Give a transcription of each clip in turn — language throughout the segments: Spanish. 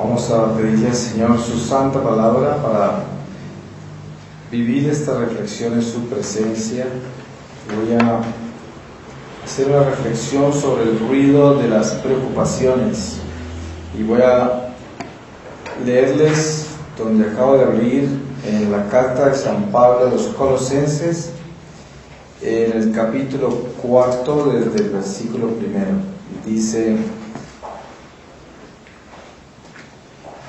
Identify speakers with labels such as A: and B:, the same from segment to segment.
A: Vamos a pedirle al Señor su santa palabra para vivir esta reflexión en su presencia. Voy a hacer una reflexión sobre el ruido de las preocupaciones y voy a leerles donde acabo de abrir en la carta de San Pablo a los Colosenses, en el capítulo 4, desde el versículo 1. Dice: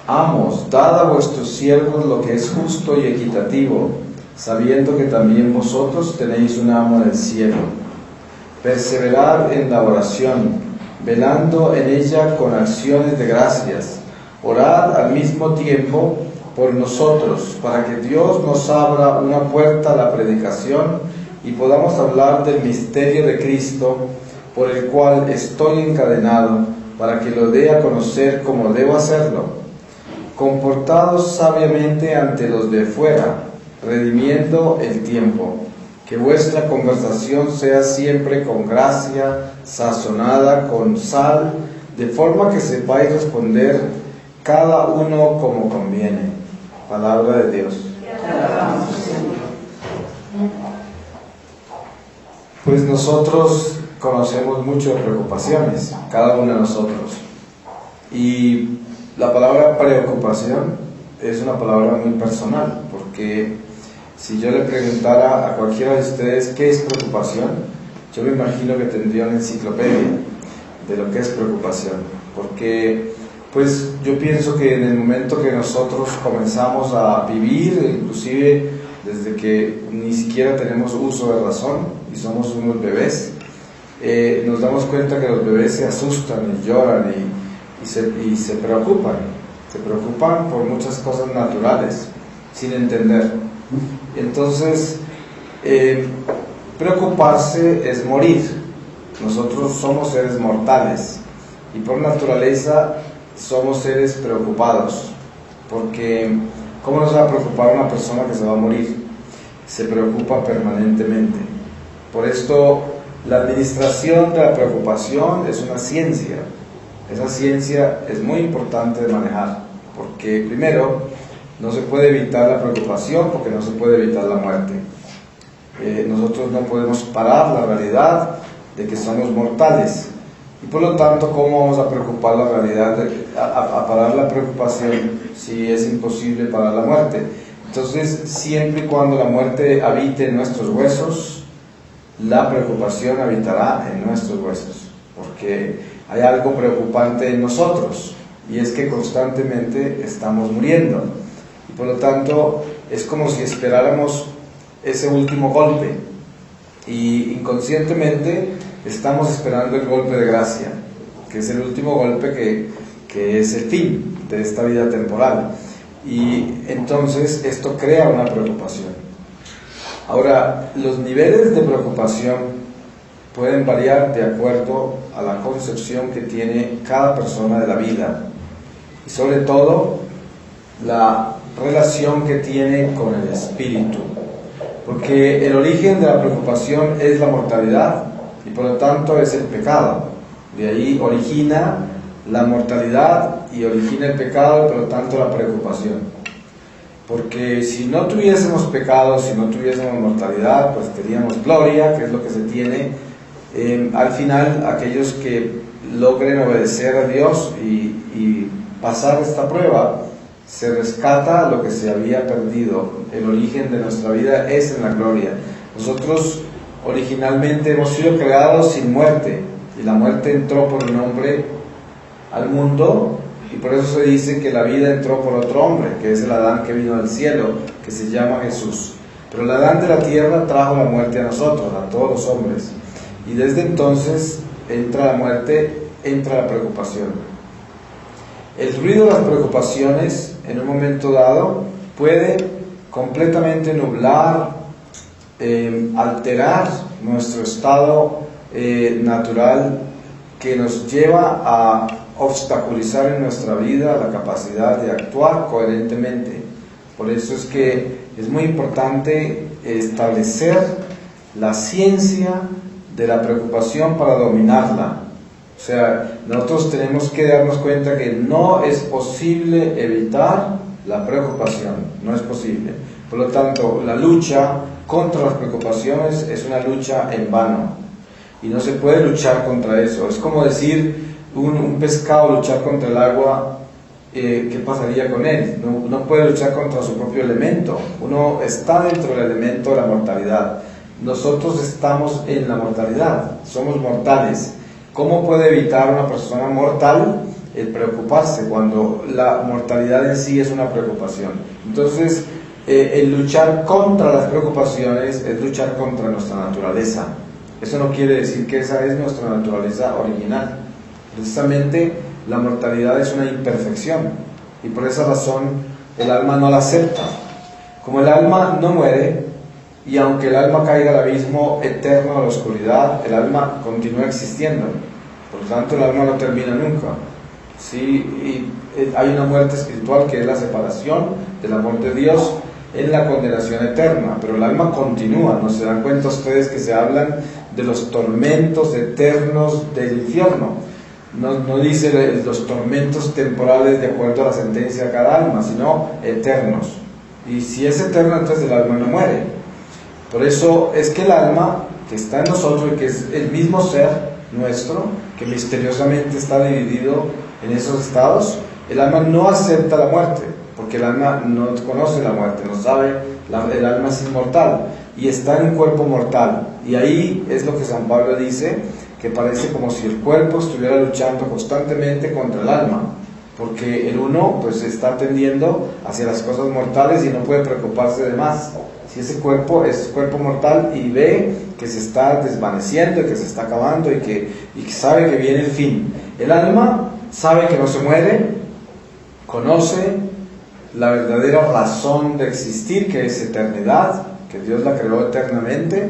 A: Amos, dad a vuestros siervos lo que es justo y equitativo, sabiendo que también vosotros tenéis un amo en el cielo. Perseverad en la oración, velando en ella con acciones de gracias. Orad al mismo tiempo por nosotros, para que Dios nos abra una puerta a la predicación y podamos hablar del misterio de Cristo, por el cual estoy encadenado, para que lo dé a conocer como debo hacerlo. Comportaos sabiamente ante los de fuera, redimiendo el tiempo. Que vuestra conversación sea siempre con gracia, sazonada con sal, de forma que sepáis responder cada uno como conviene. Palabra de Dios. Pues nosotros conocemos muchas preocupaciones, cada uno de nosotros. Y la palabra preocupación es una palabra muy personal, porque si yo le preguntara a cualquiera de ustedes qué es preocupación, yo me imagino que tendría una enciclopedia de lo que es preocupación, porque pues yo pienso que en el momento que nosotros comenzamos a vivir, inclusive desde que ni siquiera tenemos uso de razón y somos unos bebés, nos damos cuenta que los bebés se asustan y lloran y se preocupan por muchas cosas naturales, sin entender. Entonces, preocuparse es morir. Nosotros somos seres mortales y por naturaleza somos seres preocupados, porque ¿cómo no se va a preocupar una persona que se va a morir? Se preocupa permanentemente. Por esto, la administración de la preocupación es una ciencia. Esa ciencia es muy importante de manejar, porque primero, no se puede evitar la preocupación porque no se puede evitar la muerte. Nosotros no podemos parar la realidad de que somos mortales, y por lo tanto, ¿cómo vamos a preocupar la realidad, a parar la preocupación si es imposible parar la muerte? Entonces, siempre y cuando la muerte habite en nuestros huesos, la preocupación habitará en nuestros huesos, porque hay algo preocupante en nosotros, y es que constantemente estamos muriendo, y por lo tanto es como si esperáramos ese último golpe, y inconscientemente estamos esperando el golpe de gracia, que es el último golpe que es el fin de esta vida temporal, y entonces esto crea una preocupación. Ahora, los niveles de preocupación pueden variar de acuerdo a la concepción que tiene cada persona de la vida y sobre todo la relación que tiene con el espíritu, porque el origen de la preocupación es la mortalidad y por lo tanto es el pecado. De ahí origina la mortalidad y origina el pecado y por lo tanto la preocupación, porque si no tuviésemos pecado, si no tuviésemos mortalidad, pues teníamos gloria, que es lo que se tiene. Al final, aquellos que logren obedecer a Dios y pasar esta prueba, se rescata lo que se había perdido. El origen de nuestra vida es en la gloria. Nosotros originalmente hemos sido creados sin muerte, y la muerte entró por un hombre al mundo, y por eso se dice que la vida entró por otro hombre, que es el Adán que vino del cielo, que se llama Jesús. Pero el Adán de la tierra trajo la muerte a nosotros, a todos los hombres. Y desde entonces entra la muerte, entra la preocupación. El ruido de las preocupaciones en un momento dado puede completamente nublar, alterar nuestro estado natural, que nos lleva a obstaculizar en nuestra vida la capacidad de actuar coherentemente. Por eso es que es muy importante establecer la ciencia de la preocupación para dominarla. O sea, nosotros tenemos que darnos cuenta que no es posible evitar la preocupación, no es posible. Por lo tanto, la lucha contra las preocupaciones es una lucha en vano y no se puede luchar contra eso. Es como decir un pescado luchar contra el agua, ¿qué pasaría con él? No puede luchar contra su propio elemento. Uno está dentro del elemento de la mortalidad. Nosotros estamos en la mortalidad, somos mortales. ¿Cómo puede evitar una persona mortal el preocuparse cuando la mortalidad en sí es una preocupación? Entonces, el luchar contra las preocupaciones es luchar contra nuestra naturaleza. Eso no quiere decir que esa es nuestra naturaleza original. Precisamente la mortalidad es una imperfección y por esa razón el alma no la acepta. Como el alma no muere, y aunque el alma caiga al abismo eterno de la oscuridad, el alma continúa existiendo. Por lo tanto, el alma no termina nunca. ¿Sí? Y hay una muerte espiritual que es la separación del amor de Dios en la condenación eterna, pero el alma continúa. ¿No se dan cuenta ustedes que se hablan de los tormentos eternos del infierno? No dice los tormentos temporales de acuerdo a la sentencia de cada alma, sino eternos. Y si es eterno, entonces el alma no muere. Por eso es que el alma que está en nosotros y que es el mismo ser nuestro, que misteriosamente está dividido en esos estados, el alma no acepta la muerte, porque el alma no conoce la muerte, no sabe, el alma es inmortal y está en un cuerpo mortal. Y ahí es lo que San Pablo dice, que parece como si el cuerpo estuviera luchando constantemente contra el alma, porque el uno pues está tendiendo hacia las cosas mortales y no puede preocuparse de más. Si ese cuerpo es cuerpo mortal y ve que se está desvaneciendo y que se está acabando y que sabe que viene el fin. El alma sabe que no se muere, conoce la verdadera razón de existir, que es eternidad, que Dios la creó eternamente,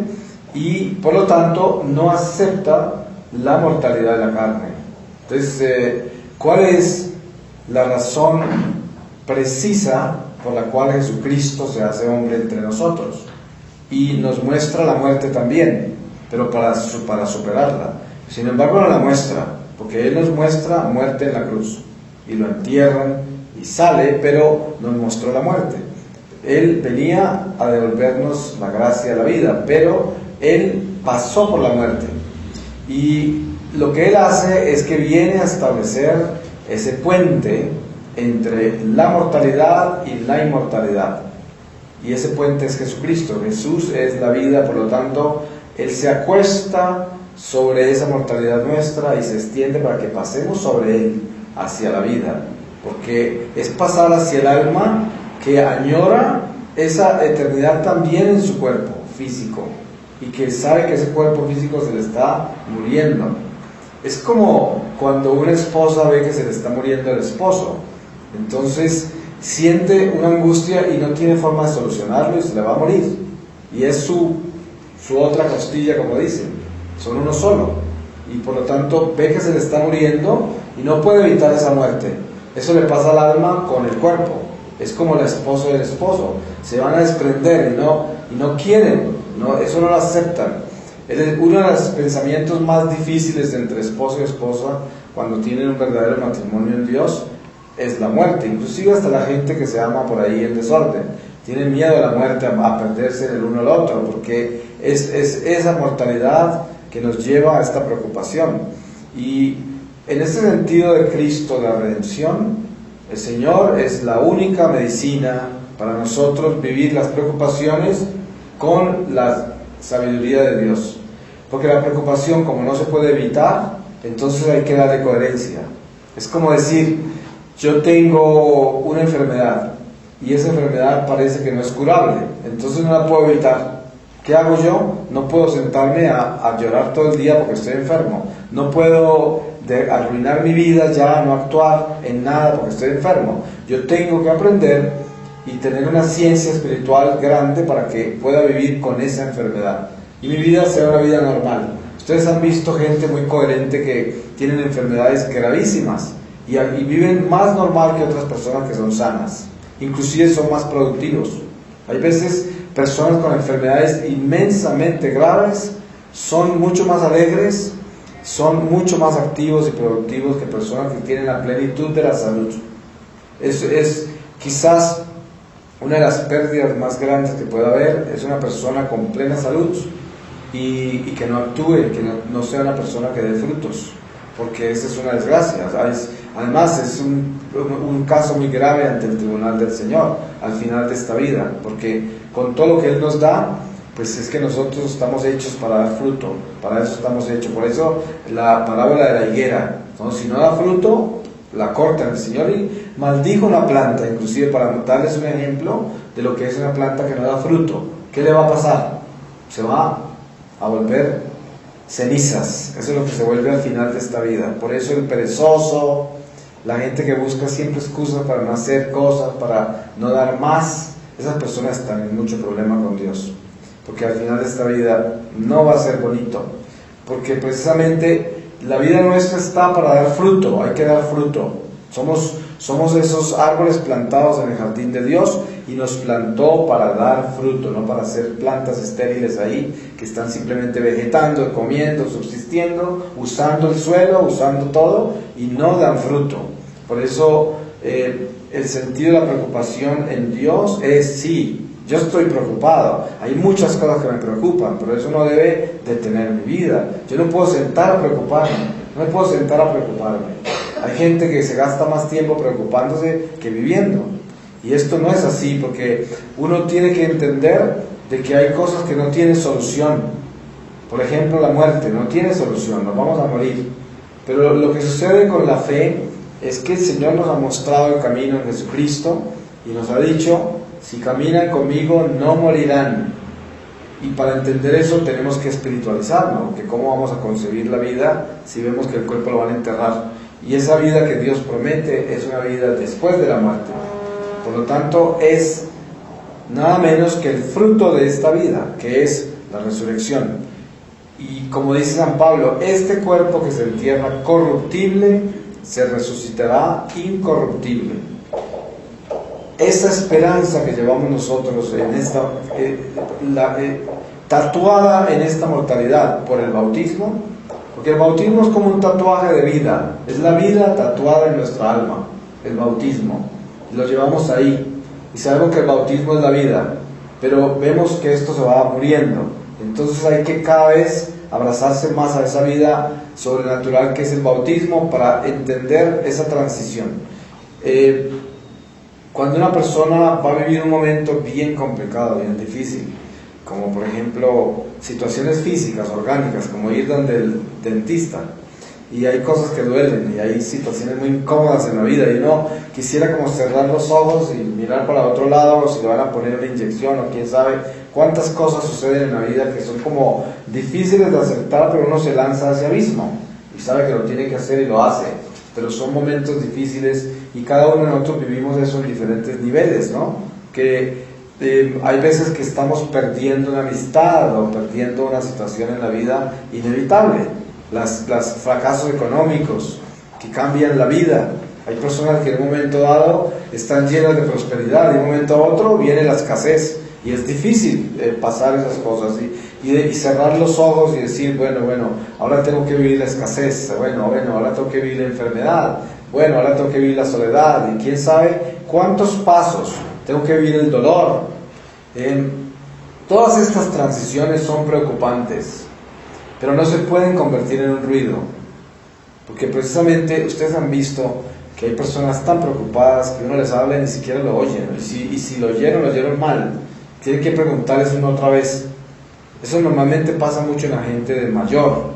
A: y por lo tanto no acepta la mortalidad de la carne. Entonces, ¿cuál es la razón precisa por la cual Jesucristo se hace hombre entre nosotros? Y nos muestra la muerte también, pero para superarla. Sin embargo, no la muestra, porque Él nos muestra muerte en la cruz, y lo entierran, y sale, pero nos mostró la muerte. Él venía a devolvernos la gracia de la vida, pero Él pasó por la muerte. Y lo que Él hace es que viene a establecer ese puente entre la mortalidad y la inmortalidad. Y ese puente es Jesucristo. Jesús es la vida, por lo tanto, Él se acuesta sobre esa mortalidad nuestra y se extiende para que pasemos sobre Él hacia la vida. Porque es pasar hacia el alma que añora esa eternidad también en su cuerpo físico y que sabe que ese cuerpo físico se le está muriendo. Es como cuando una esposa ve que se le está muriendo el esposo. Entonces siente una angustia y no tiene forma de solucionarlo y se le va a morir. Y es su otra costilla, como dicen. Son uno solo. Y por lo tanto ve que se le está muriendo y no puede evitar esa muerte. Eso le pasa al alma con el cuerpo. Es como la esposa y el esposo. Se van a desprender y no quieren. Eso no lo aceptan. Uno de los pensamientos más difíciles entre esposo y esposa cuando tienen un verdadero matrimonio en Dios es la muerte. Inclusive hasta la gente que se ama por ahí en desorden tiene miedo a la muerte, a perderse el uno al otro, porque es esa mortalidad que nos lleva a esta preocupación. Y en este sentido de Cristo, de la redención, el Señor es la única medicina para nosotros vivir las preocupaciones con la sabiduría de Dios. Porque la preocupación, como no se puede evitar, entonces hay que darle coherencia. Es como decir, yo tengo una enfermedad y esa enfermedad parece que no es curable, entonces no la puedo evitar. ¿Qué hago yo? No puedo sentarme a llorar todo el día porque estoy enfermo. No puedo arruinar mi vida ya, no actuar en nada porque estoy enfermo. Yo tengo que aprender y tener una ciencia espiritual grande para que pueda vivir con esa enfermedad y mi vida sea una vida normal. Ustedes han visto gente muy coherente que tienen enfermedades gravísimas y viven más normal que otras personas que son sanas, inclusive son más productivos. Hay veces personas con enfermedades inmensamente graves son mucho más alegres son mucho más activos y productivos que personas que tienen la plenitud de la salud. Es quizás una de las pérdidas más grandes que puede haber, es una persona con plena salud y que no actúe, que no sea una persona que dé frutos, porque esa es una desgracia. Además es un caso muy grave ante el tribunal del Señor al final de esta vida, porque con todo lo que Él nos da, pues es que nosotros estamos hechos para dar fruto, para eso estamos hechos. Por eso la parábola de la higuera, ¿no? Si no da fruto, la cortan. El Señor y maldijo una planta, inclusive para darles un ejemplo de lo que es una planta que no da fruto. ¿Qué le va a pasar? Se va a volver cenizas. Eso es lo que se vuelve al final de esta vida. Por eso el perezoso, la gente que busca siempre excusas para no hacer cosas, para no dar más, esas personas están en mucho problema con Dios, porque al final de esta vida no va a ser bonito, porque precisamente la vida nuestra está para dar fruto, hay que dar fruto. Somos esos árboles plantados en el jardín de Dios y nos plantó para dar fruto, no para ser plantas estériles ahí que están simplemente vegetando, comiendo, subsistiendo, usando el suelo, usando todo y no dan fruto. Por eso el sentido de la preocupación en Dios es sí. Yo estoy preocupado, hay muchas cosas que me preocupan, pero eso no debe detener mi vida. Yo no puedo sentar a preocuparme, no me puedo sentar a preocuparme. Hay gente que se gasta más tiempo preocupándose que viviendo. Y esto no es así, porque uno tiene que entender de que hay cosas que no tienen solución. Por ejemplo, la muerte no tiene solución, nos vamos a morir. Pero lo que sucede con la fe es que el Señor nos ha mostrado el camino en Jesucristo y nos ha dicho: si caminan conmigo no morirán. Y para entender eso tenemos que espiritualizarnos, que cómo vamos a concebir la vida si vemos que el cuerpo lo van a enterrar. Y esa vida que Dios promete es una vida después de la muerte. Por lo tanto, es nada menos que el fruto de esta vida, que es la resurrección. Y como dice San Pablo, este cuerpo que se entierra corruptible se resucitará incorruptible. Esa esperanza que llevamos nosotros en esta, tatuada en esta mortalidad por el bautismo, porque el bautismo es como un tatuaje de vida, es la vida tatuada en nuestra alma, el bautismo, y lo llevamos ahí, y sabemos que el bautismo es la vida, pero vemos que esto se va muriendo, entonces hay que cada vez abrazarse más a esa vida sobrenatural que es el bautismo para entender esa transición. Cuando una persona va a vivir un momento bien complicado, bien difícil, como por ejemplo situaciones físicas, orgánicas, como ir donde el dentista, y hay cosas que duelen, y hay situaciones muy incómodas en la vida, y uno quisiera como cerrar los ojos y mirar para otro lado, o si le van a poner una inyección, o quién sabe cuántas cosas suceden en la vida que son como difíciles de aceptar, pero uno se lanza a ese abismo, y sabe que lo tiene que hacer y lo hace, pero son momentos difíciles, y cada uno de nosotros vivimos eso en diferentes niveles, ¿no? Que hay veces que estamos perdiendo una amistad o perdiendo una situación en la vida inevitable, los fracasos económicos que cambian la vida. Hay personas que en un momento dado están llenas de prosperidad y en un momento a otro viene la escasez y es difícil pasar esas cosas y cerrar los ojos y decir, bueno, ahora tengo que vivir la escasez, bueno, ahora tengo que vivir la enfermedad, bueno, ahora tengo que vivir la soledad y quién sabe cuántos pasos, tengo que vivir el dolor. Todas estas transiciones son preocupantes, pero no se pueden convertir en un ruido, porque precisamente ustedes han visto que hay personas tan preocupadas que uno les habla y ni siquiera lo oyen, y si lo oyeron mal, tienen que preguntarles una otra vez. Eso normalmente pasa mucho en la gente de mayor,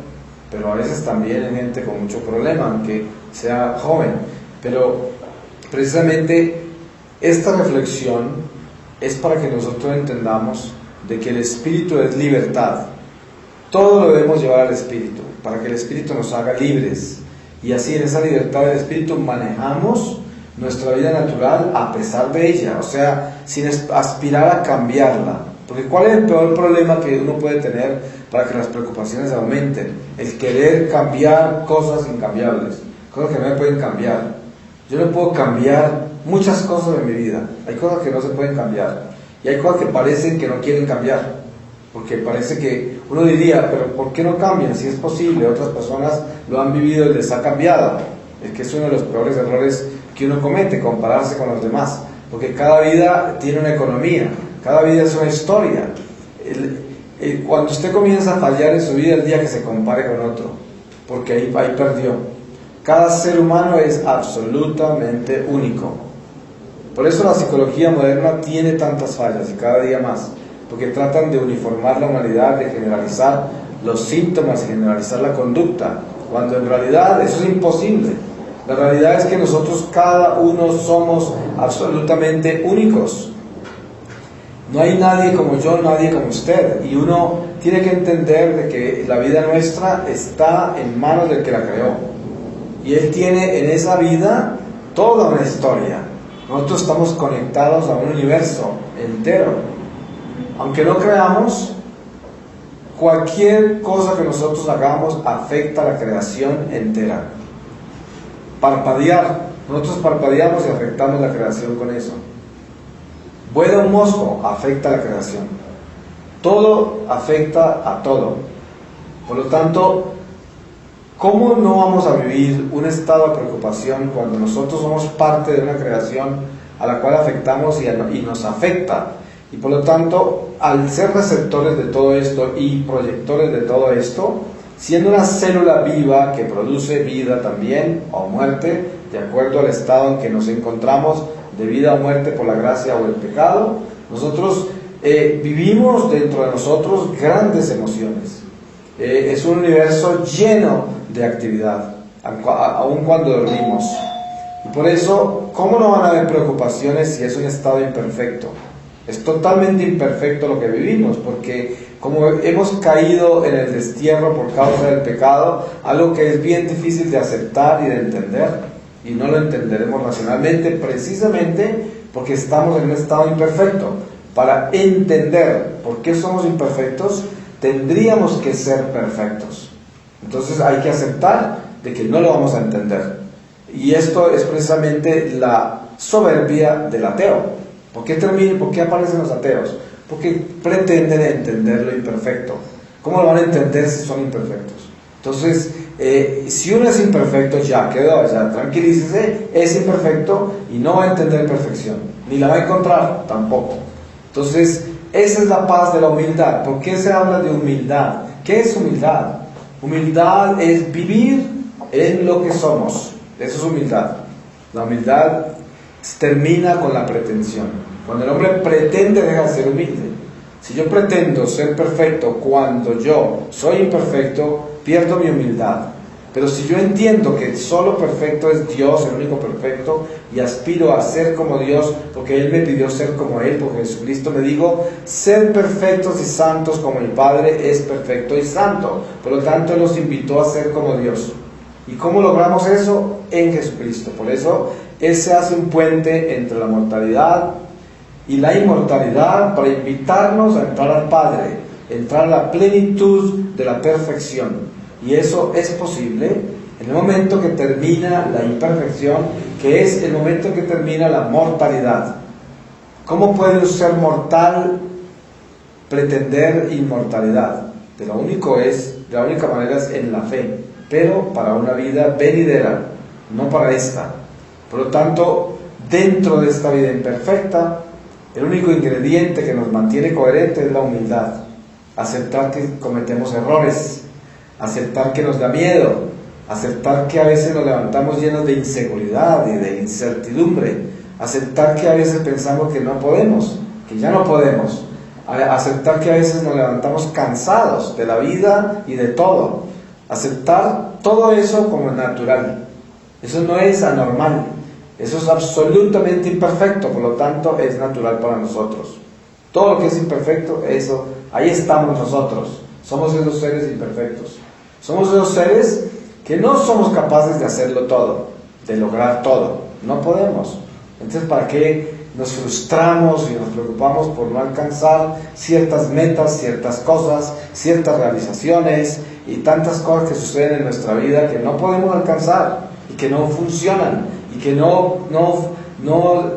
A: pero a veces también en gente con mucho problema, aunque sea joven. Pero precisamente esta reflexión es para que nosotros entendamos de que el Espíritu es libertad. Todo lo debemos llevar al Espíritu, para que el Espíritu nos haga libres. Y así en esa libertad del Espíritu manejamos nuestra vida natural a pesar de ella, o sea, sin aspirar a cambiarla. Porque ¿cuál es el peor problema que uno puede tener para que las preocupaciones aumenten? El querer cambiar cosas incambiables, cosas que no me pueden cambiar. Yo no puedo cambiar muchas cosas en mi vida, hay cosas que no se pueden cambiar, y hay cosas que parecen que no quieren cambiar, porque parece que Uno diría, pero ¿por qué no cambian? Si es posible, otras personas lo han vivido y les ha cambiado. Es que es uno de los peores errores que uno comete, compararse con los demás. Porque cada vida tiene una economía, cada vida es una historia. Cuando usted comienza a fallar en su vida, el día que se compare con otro, porque ahí perdió. Cada ser humano es absolutamente único. Por eso la psicología moderna tiene tantas fallas y cada día más, porque tratan de uniformar la humanidad, de generalizar los síntomas y generalizar la conducta, cuando en realidad eso es imposible. La realidad es que nosotros cada uno somos absolutamente únicos. No hay nadie como yo, nadie como usted, y uno tiene que entender de que la vida nuestra está en manos del que la creó, y Él tiene en esa vida toda una historia. Nosotros estamos conectados a un universo entero. Aunque no creamos, cualquier cosa que nosotros hagamos afecta a la creación entera. Parpadear, nosotros parpadeamos y afectamos la creación con eso. Vuela un mosco, afecta a la creación. Todo afecta a todo. Por lo tanto, ¿cómo no vamos a vivir un estado de preocupación cuando nosotros somos parte de una creación a la cual afectamos y nos afecta? Y por lo tanto, al ser receptores de todo esto y proyectores de todo esto, siendo una célula viva que produce vida también o muerte, de acuerdo al estado en que nos encontramos, de vida o muerte por la gracia o el pecado, nosotros vivimos dentro de nosotros grandes emociones. Es un universo lleno de actividad, aun cuando dormimos. Y por eso, ¿cómo no van a haber preocupaciones si es un estado imperfecto? Es totalmente imperfecto lo que vivimos, porque como hemos caído en el destierro por causa del pecado, algo que es bien difícil de aceptar y de entender, y no lo entenderemos racionalmente, precisamente porque estamos en un estado imperfecto. Para entender por qué somos imperfectos, tendríamos que ser perfectos. Entonces hay que aceptar de que no lo vamos a entender. Y esto es precisamente la soberbia del ateo. ¿Por qué aparecen los ateos? Porque pretenden entender lo imperfecto. ¿Cómo lo van a entender si son imperfectos? Entonces, si uno es imperfecto, ya quedó, ya tranquilícese, es imperfecto y no va a entender perfección, ni la va a encontrar tampoco. Entonces, esa es la paz de la humildad. ¿Por qué se habla de humildad? ¿Qué es humildad? Humildad es vivir en lo que somos. Eso es humildad. La humildad termina con la pretensión. Cuando el hombre pretende, deja de ser humilde. Si yo pretendo ser perfecto cuando yo soy imperfecto, pierdo mi humildad. Pero si yo entiendo que solo perfecto es Dios, el único perfecto, y aspiro a ser como Dios, porque Él me pidió ser como Él, porque Jesucristo me dijo, ser perfectos y santos como el Padre es perfecto y santo. Por lo tanto, Él nos invitó a ser como Dios. ¿Y cómo logramos eso? En Jesucristo. Por eso, Él se hace un puente entre la mortalidad y la inmortalidad para invitarnos a entrar al Padre, entrar a la plenitud de la perfección. Y eso es posible en el momento que termina la imperfección, que es el momento en que termina la mortalidad. ¿Cómo puede un ser mortal pretender inmortalidad? La única manera es en la fe, pero para una vida venidera, no para esta. Por lo tanto, dentro de esta vida imperfecta, el único ingrediente que nos mantiene coherentes es la humildad. Aceptar que cometemos errores, aceptar que nos da miedo, aceptar que a veces nos levantamos llenos de inseguridad y de incertidumbre, aceptar que a veces pensamos que no podemos, que ya no podemos, aceptar que a veces nos levantamos cansados de la vida y de todo, aceptar todo eso como natural. Eso no es anormal, eso es absolutamente imperfecto, por lo tanto es natural para nosotros. Todo lo que es imperfecto, eso, ahí estamos nosotros, somos esos seres imperfectos. Somos esos seres que no somos capaces de hacerlo todo, de lograr todo, no podemos. Entonces, ¿para qué nos frustramos y nos preocupamos por no alcanzar ciertas metas, ciertas cosas, ciertas realizaciones y tantas cosas que suceden en nuestra vida que no podemos alcanzar y que no funcionan y que no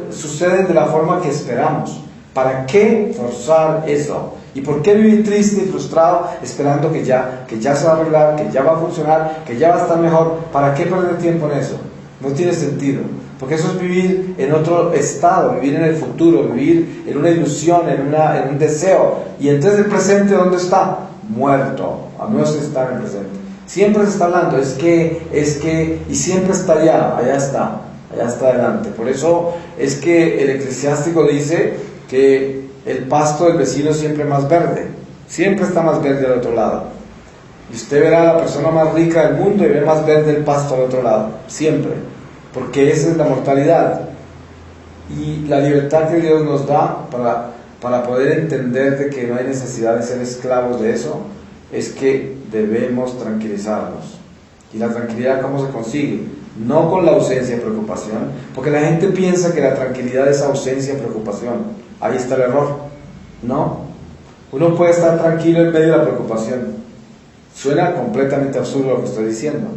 A: suceden de la forma que esperamos? ¿Para qué forzar eso? ¿Y por qué vivir triste y frustrado esperando que ya se va a arreglar, que ya va a funcionar, que ya va a estar mejor? ¿Para qué perder tiempo en eso? No tiene sentido, porque eso es vivir en otro estado, vivir en el futuro, vivir en una ilusión, en un deseo. Y entonces el presente, ¿dónde está? Muerto. No se está en el presente. Siempre se está hablando, es que, y siempre está allá está adelante. Por eso es que el eclesiástico dice que el pasto del vecino siempre más verde, siempre está más verde al otro lado. Y usted verá a la persona más rica del mundo y ve más verde el pasto al otro lado, siempre, porque esa es la mortalidad. Y la libertad que Dios nos da para poder entender de que no hay necesidad de ser esclavos de eso, es que debemos tranquilizarnos. ¿Y la tranquilidad cómo se consigue? No con la ausencia de preocupación, porque la gente piensa que la tranquilidad es ausencia de preocupación. Ahí está el error. No, uno puede estar tranquilo en medio de la preocupación. Suena completamente absurdo lo que estoy diciendo,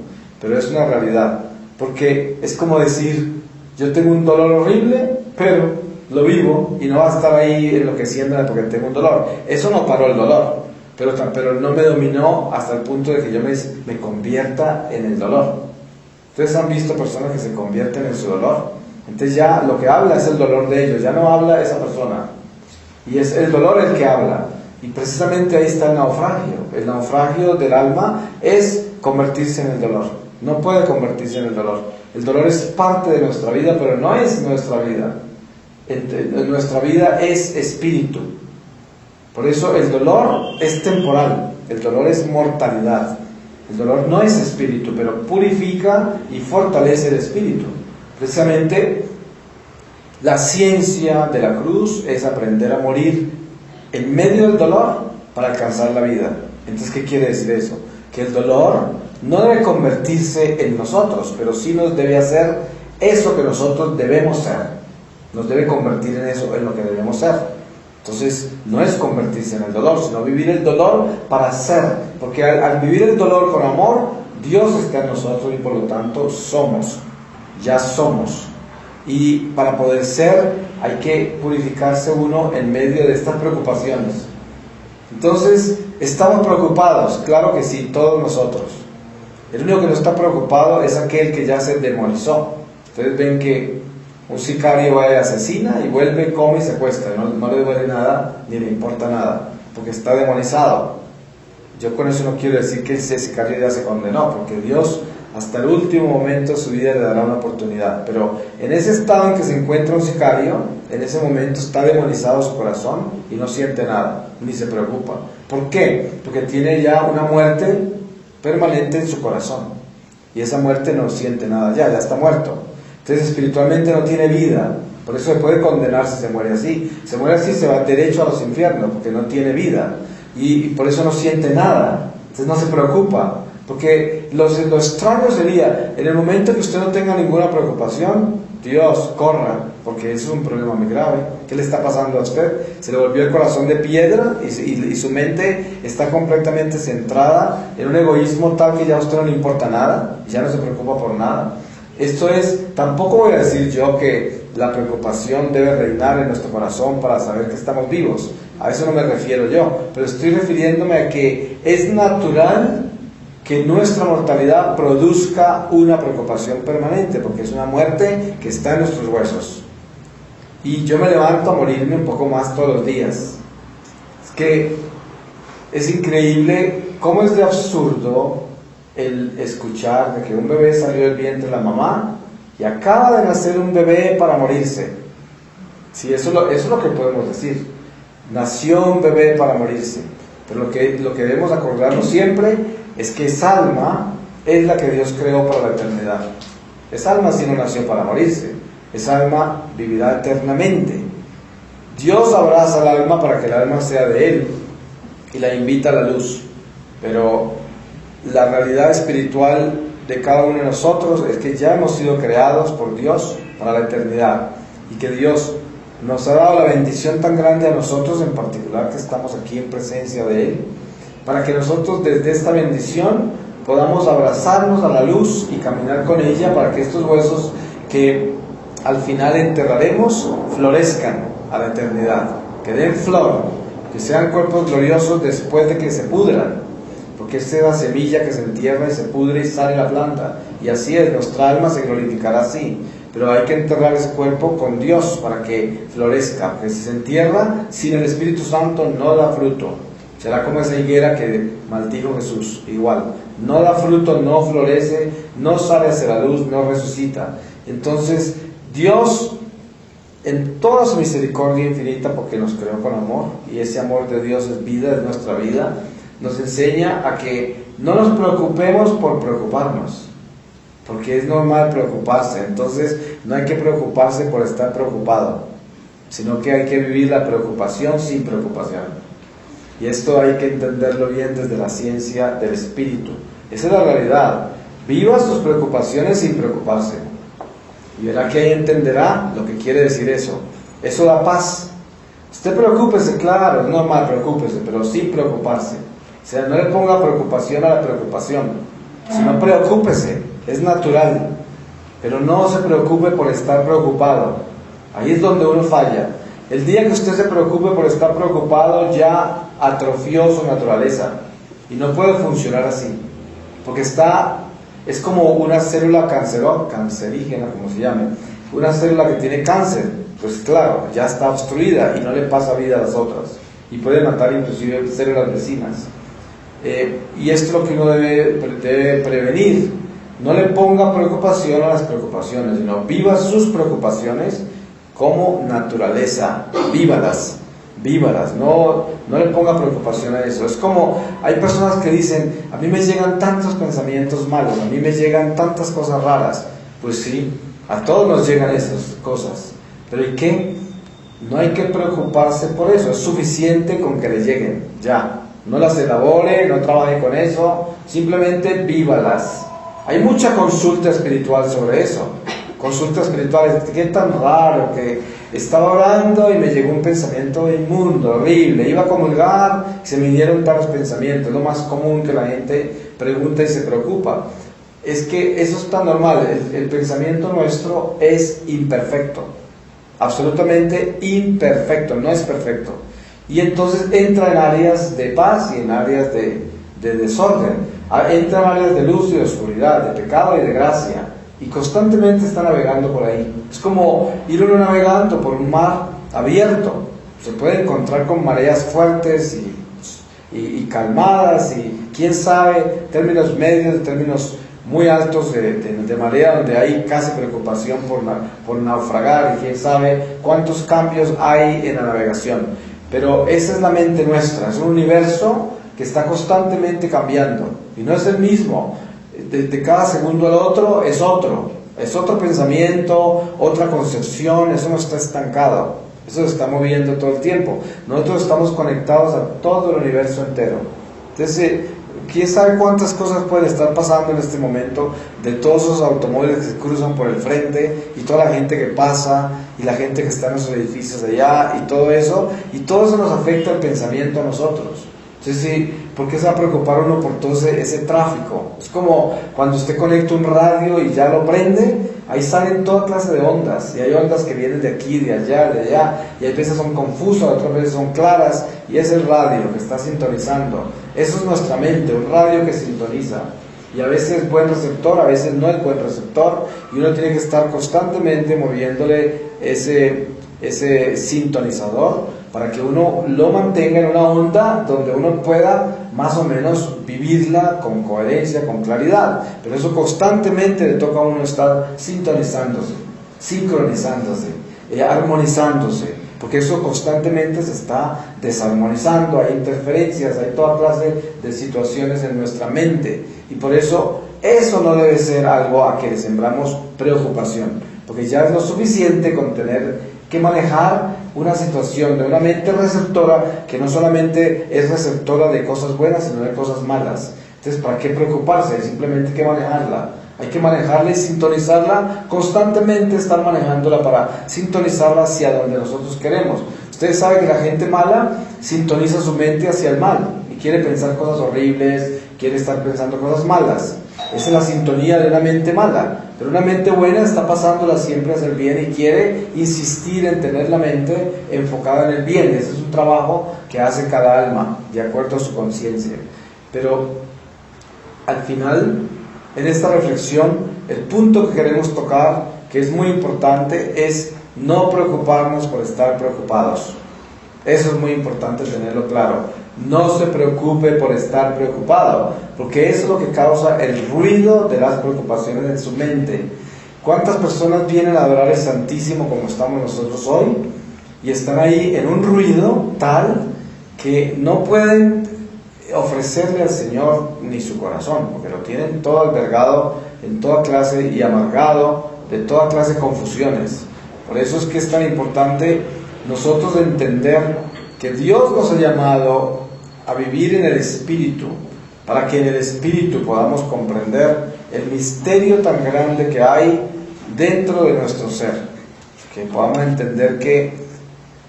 A: pero es una realidad, porque es como decir, yo tengo un dolor horrible, pero lo vivo y no va a estar ahí enloqueciéndome porque tengo un dolor. Eso no paró el dolor, pero no me dominó hasta el punto de que yo me convierta en el dolor. Ustedes han visto personas que se convierten en su dolor. Entonces ya lo que habla es el dolor de ellos, ya no habla esa persona. Y es el dolor el que habla. Y precisamente ahí está el naufragio. El naufragio del alma es convertirse en el dolor. No puede convertirse en el dolor. El dolor es parte de nuestra vida, pero no es nuestra vida. Nuestra vida es espíritu. Por eso el dolor es temporal. El dolor es mortalidad. El dolor no es espíritu, pero purifica y fortalece el espíritu. Precisamente la ciencia de la cruz es aprender a morir en medio del dolor para alcanzar la vida. Entonces, ¿qué quiere decir eso? Que el dolor no debe convertirse en nosotros, pero sí nos debe hacer eso que nosotros debemos ser. Nos debe convertir en eso, en lo que debemos ser. Entonces, no es convertirse en el dolor, sino vivir el dolor para ser. Porque al vivir el dolor con amor, Dios está en nosotros y por lo tanto somos. Ya somos. Y para poder ser hay que purificarse uno en medio de estas preocupaciones. Entonces, ¿estamos preocupados? Claro que sí, todos nosotros. El único que no está preocupado es aquel que ya se demonizó. Ustedes ven que un sicario va y asesina y vuelve, come y secuestra. No le duele nada ni le importa nada, porque está demonizado. Yo con eso no quiero decir que ese sicario ya se condenó, porque Dios hasta el último momento de su vida le dará una oportunidad. Pero en ese estado en que se encuentra un sicario, en ese momento está demonizado su corazón y no siente nada, ni se preocupa. ¿Por qué? Porque tiene ya una muerte permanente en su corazón. Y esa muerte no siente nada, ya está muerto. Entonces espiritualmente no tiene vida. Por eso se puede condenar si se muere así. Se muere así, se va derecho a los infiernos, porque no tiene vida. Y por eso no siente nada. Entonces no se preocupa. Porque lo extraño sería, en el momento que usted no tenga ninguna preocupación, Dios, corra, porque eso es un problema muy grave. ¿Qué le está pasando a usted? Se le volvió el corazón de piedra y su mente está completamente centrada en un egoísmo tal que ya a usted no le importa nada, ya no se preocupa por nada. Esto es, tampoco voy a decir yo que la preocupación debe reinar en nuestro corazón para saber que estamos vivos. A eso no me refiero yo, pero estoy refiriéndome a que es natural que nuestra mortalidad produzca una preocupación permanente, porque es una muerte que está en nuestros huesos. Y yo me levanto a morirme un poco más todos los días. Es que es increíble cómo es de absurdo el escuchar de que un bebé salió del vientre de la mamá y acaba de nacer un bebé para morirse. Sí, eso es lo que podemos decir. Nació un bebé para morirse. Pero lo que debemos acordarnos siempre es que esa alma es la que Dios creó para la eternidad. Esa alma sí no nació para morirse. Esa alma vivirá eternamente. Dios abraza al alma para que el alma sea de Él y la invita a la luz. Pero la realidad espiritual de cada uno de nosotros es que ya hemos sido creados por Dios para la eternidad y que Dios nos ha dado la bendición tan grande a nosotros, en particular que estamos aquí en presencia de Él, para que nosotros desde esta bendición podamos abrazarnos a la luz y caminar con ella para que estos huesos que al final enterraremos florezcan a la eternidad, que den flor que sean cuerpos gloriosos después de que se pudran, porque esta es la semilla que se entierra y se pudre y sale la planta, y así es, nuestra alma se glorificará así, pero hay que enterrar ese cuerpo con Dios para que florezca, porque si se entierra sin el Espíritu Santo no da fruto, será como esa higuera que maldijo Jesús, igual, no da fruto, no florece, no sale hacia la luz, no resucita. Entonces Dios, en toda su misericordia infinita, porque nos creó con amor, y ese amor de Dios es vida, es nuestra vida, nos enseña a que no nos preocupemos por preocuparnos, porque es normal preocuparse. Entonces no hay que preocuparse por estar preocupado, sino que hay que vivir la preocupación sin preocupación. Y esto hay que entenderlo bien desde la ciencia del espíritu. Esa es la realidad. Viva sus preocupaciones sin preocuparse. Y verá que ahí entenderá lo que quiere decir eso. Eso da paz. Usted preocúpese, claro, es normal, preocúpese, pero sin preocuparse. O sea, no le ponga preocupación a la preocupación, sino preocúpese, es natural. Pero no se preocupe por estar preocupado. Ahí es donde uno falla. El día que usted se preocupe por estar preocupado, ya atrofió su naturaleza y no puede funcionar así, porque es como una célula cancerígena, como se llame, una célula que tiene cáncer, pues claro, ya está obstruida y no le pasa vida a las otras y puede matar inclusive células vecinas. Y esto es lo que uno debe prevenir. No le ponga preocupación a las preocupaciones, sino viva sus preocupaciones como naturaleza, vívalas, no le ponga preocupación a eso. Es como, hay personas que dicen, a mí me llegan tantos pensamientos malos, a mí me llegan tantas cosas raras. Pues sí, a todos nos llegan esas cosas, pero ¿y qué? No hay que preocuparse por eso, es suficiente con que le lleguen, ya. No las elabore, no trabaje con eso, simplemente vívalas. Hay mucha consulta espiritual sobre eso. Consultas espirituales, qué tan raro que estaba orando y me llegó un pensamiento inmundo, horrible, iba a comulgar y se me vinieron tales pensamientos. Es lo más común que la gente pregunta y se preocupa. Es que eso es tan normal, el pensamiento nuestro es imperfecto, absolutamente imperfecto, no es perfecto. Y entonces entra en áreas de paz y en áreas de desorden, entra en áreas de luz y de oscuridad, de pecado y de gracia. Y constantemente está navegando por ahí. Es como ir uno navegando por un mar abierto. Se puede encontrar con mareas fuertes y calmadas, y quién sabe, términos medios, términos muy altos de marea, donde hay casi preocupación por naufragar, y quién sabe cuántos cambios hay en la navegación. Pero esa es la mente nuestra, es un universo que está constantemente cambiando, y no es el mismo. De cada segundo al otro es otro pensamiento, otra concepción, eso no está estancado, eso se está moviendo todo el tiempo. Nosotros estamos conectados a todo el universo entero. Entonces, quién sabe cuántas cosas pueden estar pasando en este momento, de todos esos automóviles que se cruzan por el frente, y toda la gente que pasa, y la gente que está en los edificios allá, y todo eso nos afecta el pensamiento a nosotros. Entonces, sí, ¿por qué se va a preocupar uno por todo ese tráfico? Es como cuando usted conecta un radio y ya lo prende, ahí salen toda clase de ondas, y hay ondas que vienen de aquí, de allá, y a veces son confusas, otras veces son claras, y es el radio que está sintonizando. Eso es nuestra mente, un radio que sintoniza, y a veces es buen receptor, a veces no es buen receptor, y uno tiene que estar constantemente moviéndole ese sintonizador, para que uno lo mantenga en una onda donde uno pueda más o menos vivirla con coherencia, con claridad. Pero eso constantemente le toca a uno estar sintonizándose, sincronizándose, armonizándose, porque eso constantemente se está desarmonizando, hay interferencias, hay toda clase de situaciones en nuestra mente, y por eso no debe ser algo a que le sembramos preocupación, porque ya es lo suficiente con tener que manejar una situación de una mente receptora, que no solamente es receptora de cosas buenas, sino de cosas malas. Entonces, ¿para qué preocuparse? Simplemente hay que manejarla. Hay que manejarla y sintonizarla, constantemente estar manejándola para sintonizarla hacia donde nosotros queremos. Ustedes saben que la gente mala sintoniza su mente hacia el mal y quiere pensar cosas horribles, quiere estar pensando cosas malas. Esa es la sintonía de una mente mala. Pero una mente buena está pasándola siempre a hacer bien y quiere insistir en tener la mente enfocada en el bien. Ese es un trabajo que hace cada alma, de acuerdo a su conciencia. Pero al final, en esta reflexión, el punto que queremos tocar, que es muy importante, es no preocuparnos por estar preocupados. Eso es muy importante tenerlo claro. No se preocupe por estar preocupado, porque eso es lo que causa el ruido de las preocupaciones en su mente. ¿Cuántas personas vienen a adorar al Santísimo como estamos nosotros hoy? Y están ahí en un ruido tal que no pueden ofrecerle al Señor ni su corazón, porque lo tienen todo albergado en toda clase y amargado de toda clase de confusiones. Por eso es que es tan importante nosotros entender que Dios nos ha llamado a vivir en el Espíritu, para que en el Espíritu podamos comprender el misterio tan grande que hay dentro de nuestro ser, que podamos entender que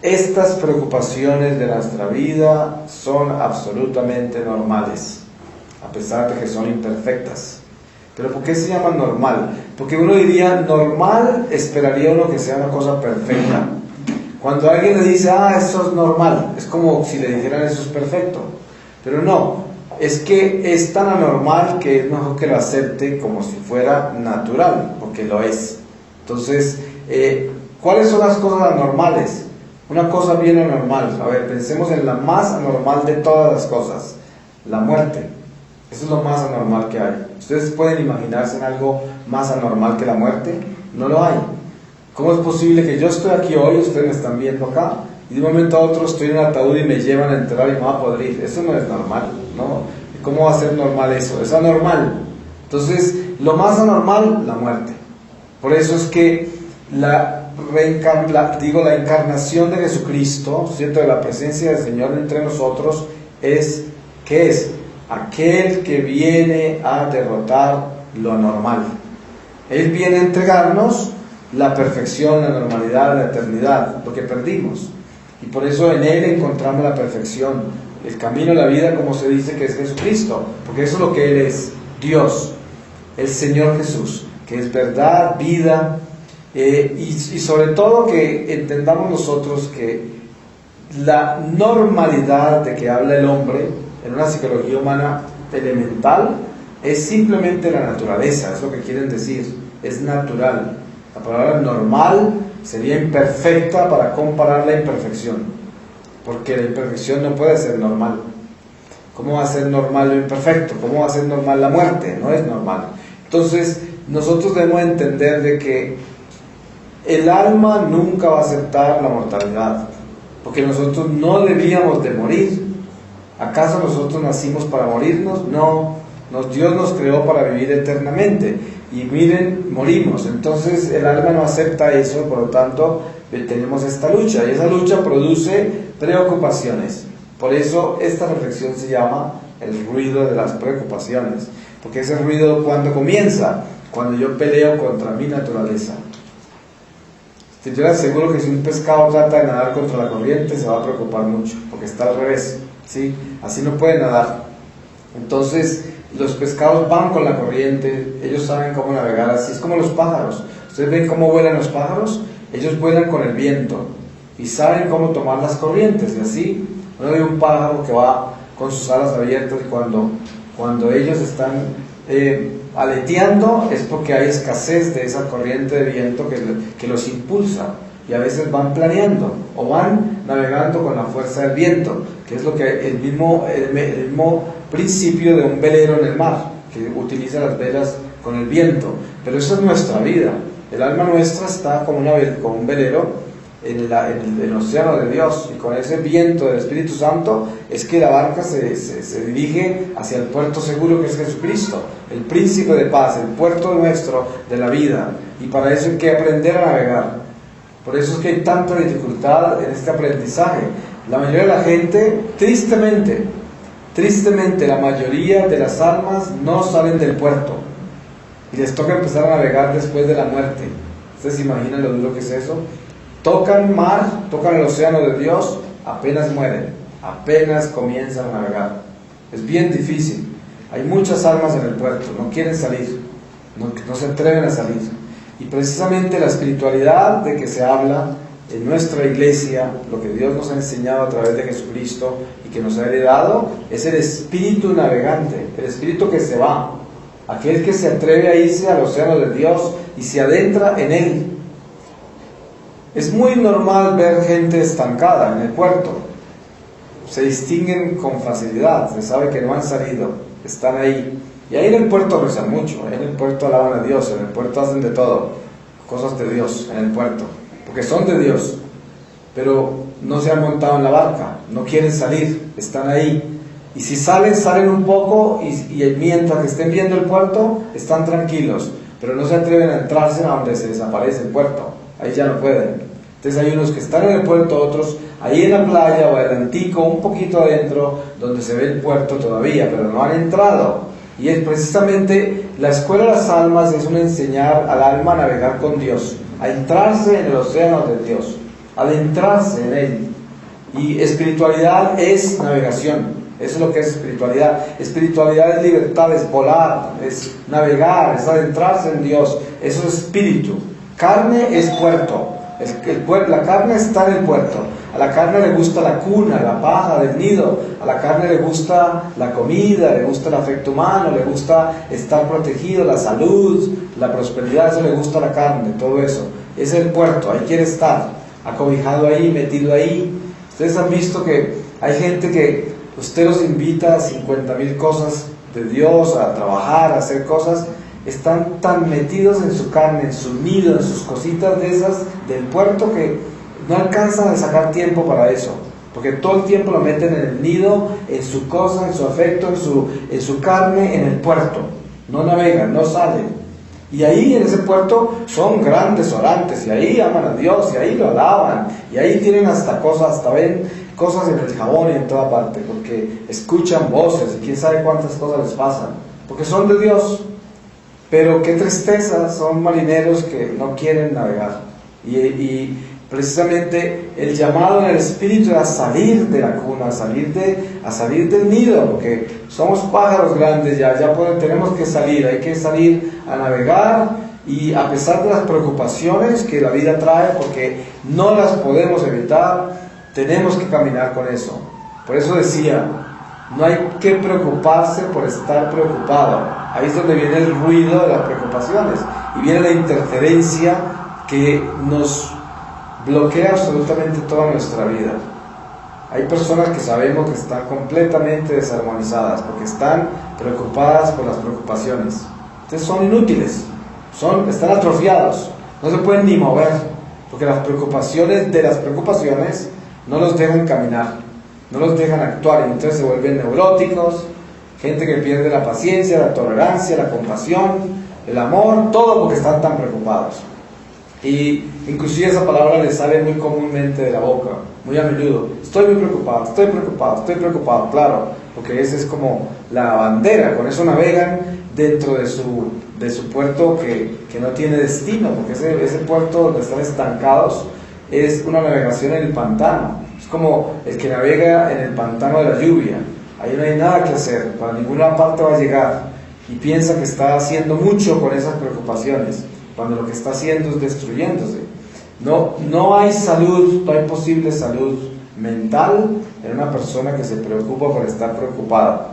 A: estas preocupaciones de nuestra vida son absolutamente normales, a pesar de que son imperfectas. ¿Pero por qué se llama normal? Porque uno diría, normal, esperaría uno que sea una cosa perfecta. Cuando alguien le dice, eso es normal, es como si le dijeran eso es perfecto. Pero no, es que es tan anormal que es mejor que lo acepte como si fuera natural, porque lo es. Entonces, ¿cuáles son las cosas anormales? Una cosa bien anormal, a ver, pensemos en la más anormal de todas las cosas, la muerte. Eso es lo más anormal que hay. ¿Ustedes pueden imaginarse en algo más anormal que la muerte? No lo hay. ¿Cómo es posible que yo estoy aquí hoy, ustedes me están viendo acá, y de un momento a otro estoy en un ataúd y me llevan a enterrar y me va a podrir? Eso no es normal, ¿no? ¿Cómo va a ser normal eso? Es anormal. Entonces, lo más anormal, la muerte. Por eso es que la encarnación de Jesucristo, ¿cierto? De la presencia del Señor entre nosotros, es, ¿qué es? Aquel que viene a derrotar lo anormal. Él viene a entregarnos la perfección, la normalidad, la eternidad, lo que perdimos. Y por eso en Él encontramos la perfección, el camino, la vida, como se dice que es Jesucristo, porque eso es lo que Él es, Dios, el Señor Jesús, que es verdad, vida, y sobre todo que entendamos nosotros que la normalidad de que habla el hombre en una psicología humana elemental es simplemente la naturaleza, es lo que quieren decir, es natural. La palabra normal sería imperfecta para comparar la imperfección, porque la imperfección no puede ser normal. ¿Cómo va a ser normal lo imperfecto? ¿Cómo va a ser normal la muerte? No es normal. Entonces, nosotros debemos entender de que el alma nunca va a aceptar la mortalidad, porque nosotros no debíamos de morir. ¿Acaso nosotros nacimos para morirnos? No, Dios nos creó para vivir eternamente. Y miren, morimos. Entonces el alma no acepta eso, por lo tanto tenemos esta lucha. Y esa lucha produce preocupaciones. Por eso esta reflexión se llama el ruido de las preocupaciones. Porque ese ruido, ¿cuándo comienza? Cuando yo peleo contra mi naturaleza. Yo les aseguro que si un pescado trata de nadar contra la corriente, se va a preocupar mucho, porque está al revés, ¿sí? Así no puede nadar. Entonces, los pescados van con la corriente, ellos saben cómo navegar así. Es como los pájaros. ¿Ustedes ven cómo vuelan los pájaros? Ellos vuelan con el viento y saben cómo tomar las corrientes. Y así, uno ve un pájaro que va con sus alas abiertas y cuando ellos están aleteando es porque hay escasez de esa corriente de viento que los impulsa, y a veces van planeando o van navegando con la fuerza del viento, que es lo que el mismo principio de un velero en el mar, que utiliza las velas con el viento. Pero eso es nuestra vida. El alma nuestra está como un velero en el océano de Dios, y con ese viento del Espíritu Santo es que la barca se dirige hacia el puerto seguro que es Jesucristo, el príncipe de paz, el puerto nuestro de la vida. Y para eso hay que aprender a navegar. Por eso es que hay tanta dificultad en este aprendizaje. La mayoría de la gente, tristemente, la mayoría de las almas no salen del puerto y les toca empezar a navegar después de la muerte. ¿Ustedes se imaginan lo duro que es eso? Tocan mar, tocan el océano de Dios, apenas mueren, apenas comienzan a navegar. Es bien difícil. Hay muchas almas en el puerto, no quieren salir. no se atreven a salir. Y precisamente la espiritualidad de que se habla en nuestra iglesia, lo que Dios nos ha enseñado a través de Jesucristo y que nos ha heredado, es el espíritu navegante, el espíritu que se va, aquel que se atreve a irse al océano de Dios y se adentra en él. Es muy normal ver gente estancada en el puerto. Se distinguen con facilidad, se sabe que no han salido, están ahí. Y ahí en el puerto rezan mucho, ahí en el puerto alaban a Dios, en el puerto hacen de todo, cosas de Dios en el puerto, porque son de Dios, pero no se han montado en la barca, no quieren salir, están ahí. Y si salen, salen un poco y mientras que estén viendo el puerto, están tranquilos, pero no se atreven a entrarse a donde se desaparece el puerto, ahí ya no pueden. Entonces hay unos que están en el puerto, otros ahí en la playa o adelantico, un poquito adentro, donde se ve el puerto todavía, pero no han entrado. Y es precisamente la escuela de las almas es un enseñar al alma a navegar con Dios, a entrarse en el océano de Dios, a adentrarse en él. Y espiritualidad es navegación, eso es lo que es espiritualidad. Espiritualidad es libertad, es volar, es navegar, es adentrarse en Dios, eso es espíritu. Carne es puerto. La carne está en el puerto. A la carne le gusta la cuna, la paja del nido. A la carne le gusta la comida, le gusta el afecto humano, le gusta estar protegido, la salud, la prosperidad. Eso le gusta a la carne, todo eso. Es el puerto, ahí quiere estar, acobijado ahí, metido ahí. Ustedes han visto que hay gente que usted los invita a 50,000 cosas de Dios, a trabajar, a hacer cosas. Están tan metidos en su carne, en su nido, en sus cositas de esas del puerto, que no alcanzan a sacar tiempo para eso, porque todo el tiempo lo meten en el nido, en su cosa, en su afecto, en su carne, en el puerto. No navegan, no salen. Y ahí en ese puerto son grandes orantes, y ahí aman a Dios, y ahí lo alaban, y ahí tienen hasta cosas, hasta ven cosas en el jabón y en toda parte, porque escuchan voces, y quién sabe cuántas cosas les pasan, porque son de Dios. Pero qué tristeza, son marineros que no quieren navegar. Y precisamente el llamado en el espíritu es a salir de la cuna, a salir del nido, porque somos pájaros grandes ya tenemos que salir, hay que salir a navegar, y a pesar de las preocupaciones que la vida trae, porque no las podemos evitar, tenemos que caminar con eso. Por eso decía, no hay que preocuparse por estar preocupado. Ahí es donde viene el ruido de las preocupaciones y viene la interferencia que nos bloquea absolutamente toda nuestra vida. Hay personas que sabemos que están completamente desarmonizadas porque están preocupadas por las preocupaciones. Entonces son inútiles, están atrofiados, no se pueden ni mover, porque las preocupaciones de las preocupaciones no los dejan caminar, no los dejan actuar, y entonces se vuelven neuróticos, gente que pierde la paciencia, la tolerancia, la compasión, el amor, todo porque están tan preocupados. Y inclusive esa palabra les sale muy comúnmente de la boca, muy a menudo. Estoy muy preocupado, estoy preocupado, estoy preocupado, claro, porque esa es como la bandera, con eso navegan dentro de su puerto que no tiene destino, porque ese puerto donde están estancados es una navegación en el pantano. Es como el que navega en el pantano de la lluvia. Ahí no hay nada que hacer, para ninguna parte va a llegar, y piensa que está haciendo mucho con esas preocupaciones, cuando lo que está haciendo es destruyéndose. No hay salud, no hay posible salud mental en una persona que se preocupa por estar preocupada,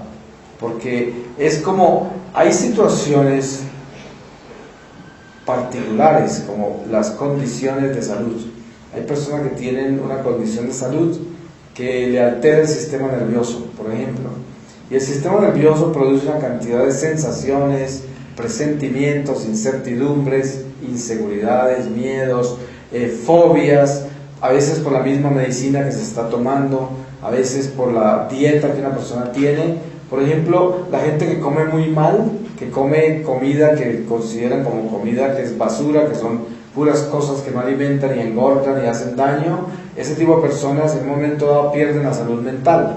A: porque es como, hay situaciones particulares, como las condiciones de salud. Hay personas que tienen una condición de salud que le altera el sistema nervioso, por ejemplo, y el sistema nervioso produce una cantidad de sensaciones, presentimientos, incertidumbres, inseguridades, miedos, fobias, a veces por la misma medicina que se está tomando, a veces por la dieta que una persona tiene. Por ejemplo, la gente que come muy mal, que come comida que consideran como comida que es basura, que son puras cosas que no alimentan y engordan y hacen daño, ese tipo de personas en un momento dado pierden la salud mental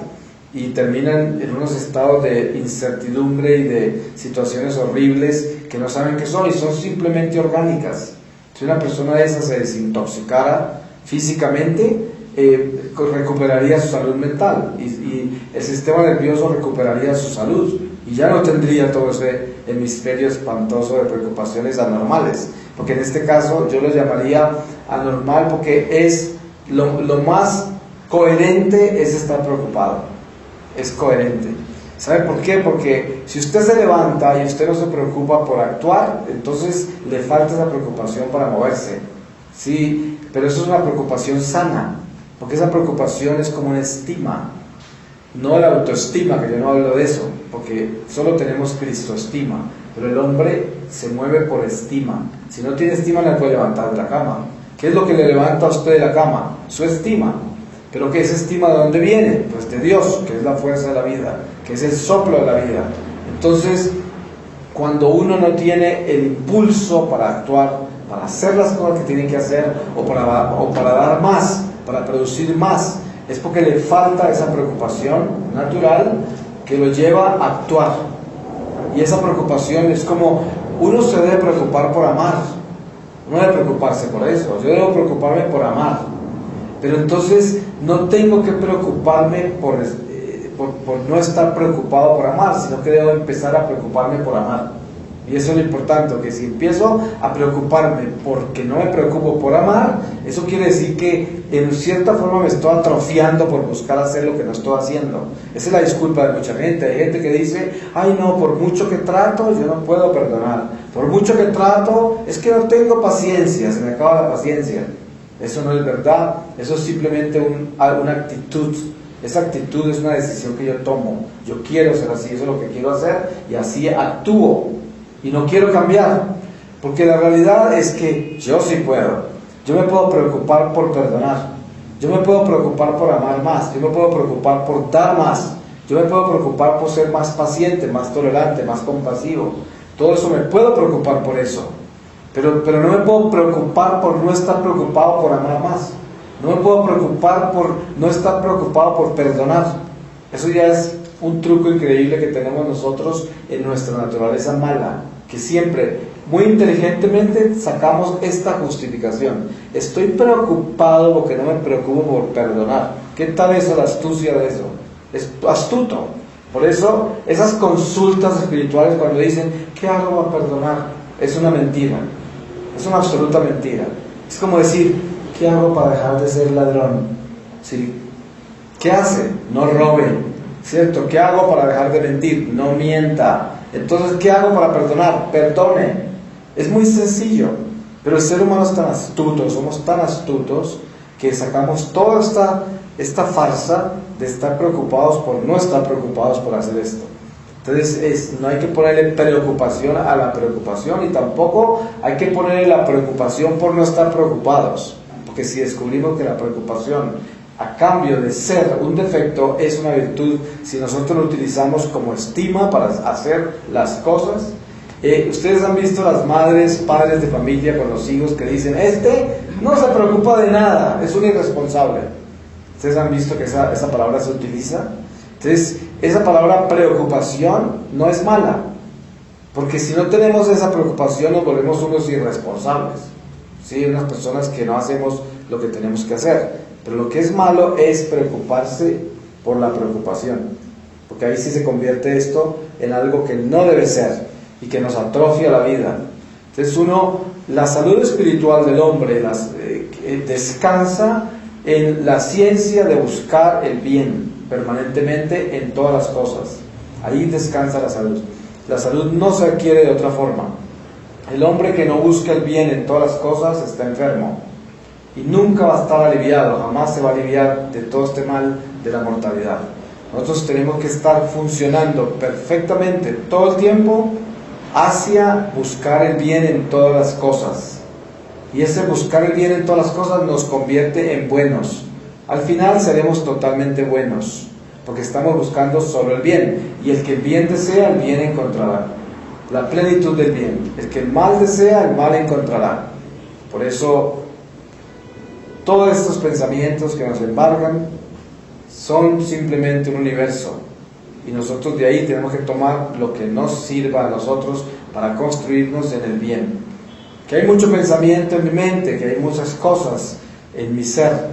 A: y terminan en unos estados de incertidumbre y de situaciones horribles que no saben qué son, y son simplemente orgánicas. Si una persona de esas se desintoxicara físicamente, recuperaría su salud mental, y el sistema nervioso recuperaría su salud, y ya no tendría todo ese hemisferio espantoso de preocupaciones anormales, porque en este caso yo lo llamaría anormal porque es lo más coherente es estar preocupado, es coherente. ¿Sabe por qué? Porque si usted se levanta y usted no se preocupa por actuar, entonces le falta esa preocupación para moverse. Sí, pero eso es una preocupación sana, porque esa preocupación es como una estima, no la autoestima, que yo no hablo de eso, porque solo tenemos cristoestima, pero el hombre se mueve por estima. Si no tiene estima, no le puede levantar de la cama. ¿Qué es lo que le levanta a usted de la cama? Su estima. ¿Pero qué es estima? ¿De dónde viene? Pues de Dios, que es la fuerza de la vida, que es el soplo de la vida. Entonces, cuando uno no tiene el impulso para actuar, para hacer las cosas que tiene que hacer, o para dar más, para producir más, es porque le falta esa preocupación natural que lo lleva a actuar. Y esa preocupación es como, uno se debe preocupar por amar, no debe preocuparse por eso, yo debo preocuparme por amar. Pero entonces no tengo que preocuparme por no estar preocupado por amar, sino que debo empezar a preocuparme por amar. Y eso es lo importante, que si empiezo a preocuparme porque no me preocupo por amar, eso quiere decir que en cierta forma me estoy atrofiando por buscar hacer lo que no estoy haciendo. Esa es la disculpa de mucha gente. Hay gente que dice, ay no, por mucho que trato, yo no puedo perdonar. Por mucho que trato, es que no tengo paciencia, se me acaba la paciencia. Eso no es verdad, eso es simplemente una actitud. Esa actitud es una decisión que yo tomo. Yo quiero ser así, eso es lo que quiero hacer y así actúo. Y no quiero cambiar, porque la realidad es que yo sí puedo. Yo me puedo preocupar por perdonar. Yo me puedo preocupar por amar más. Yo me puedo preocupar por dar más. Yo me puedo preocupar por ser más paciente, más tolerante, más compasivo. Todo eso me puedo preocupar por eso. Pero no me puedo preocupar por no estar preocupado por amar más. No me puedo preocupar por no estar preocupado por perdonar. Eso ya es un truco increíble que tenemos nosotros en nuestra naturaleza mala, que siempre, muy inteligentemente, sacamos esta justificación. Estoy preocupado porque no me preocupo por perdonar. ¿Qué tal eso, la astucia de eso? Es astuto. Por eso, esas consultas espirituales cuando dicen, ¿qué hago para perdonar? Es una mentira. Es una absoluta mentira. Es como decir, ¿qué hago para dejar de ser ladrón? ¿Sí? ¿Qué hace? No robe, ¿cierto? ¿Qué hago para dejar de mentir? No mienta. Entonces, ¿qué hago para perdonar? Perdone. Es muy sencillo, pero el ser humano es tan astuto, somos tan astutos que sacamos toda esta farsa de estar preocupados por no estar preocupados por hacer esto. Entonces no hay que ponerle preocupación a la preocupación y tampoco hay que ponerle la preocupación por no estar preocupados, porque si descubrimos que la preocupación a cambio de ser un defecto es una virtud, si nosotros lo utilizamos como estima para hacer las cosas. Ustedes han visto las madres, padres de familia con los hijos que dicen, este no se preocupa de nada, es un irresponsable. Ustedes han visto que esa palabra se utiliza. Entonces, esa palabra preocupación no es mala, porque si no tenemos esa preocupación nos volvemos unos irresponsables, ¿sí? Unas personas que no hacemos lo que tenemos que hacer. Pero lo que es malo es preocuparse por la preocupación, porque ahí sí se convierte esto en algo que no debe ser y que nos atrofia la vida. Entonces la salud espiritual del hombre descansa en la ciencia de buscar el bien permanentemente en todas las cosas. Ahí descansa la salud. La salud no se adquiere de otra forma. El hombre que no busca el bien en todas las cosas está enfermo y nunca va a estar aliviado, jamás se va a aliviar de todo este mal de la mortalidad. Nosotros tenemos que estar funcionando perfectamente todo el tiempo hacia buscar el bien en todas las cosas. Y ese buscar el bien en todas las cosas nos convierte en buenos. Al final seremos totalmente buenos, porque estamos buscando solo el bien. Y el que el bien desea, el bien encontrará. La plenitud del bien. El que el mal desea, el mal encontrará. Por eso, todos estos pensamientos que nos embargan son simplemente un universo. Y nosotros de ahí tenemos que tomar lo que nos sirva a nosotros para construirnos en el bien. Que hay mucho pensamiento en mi mente, que hay muchas cosas en mi ser.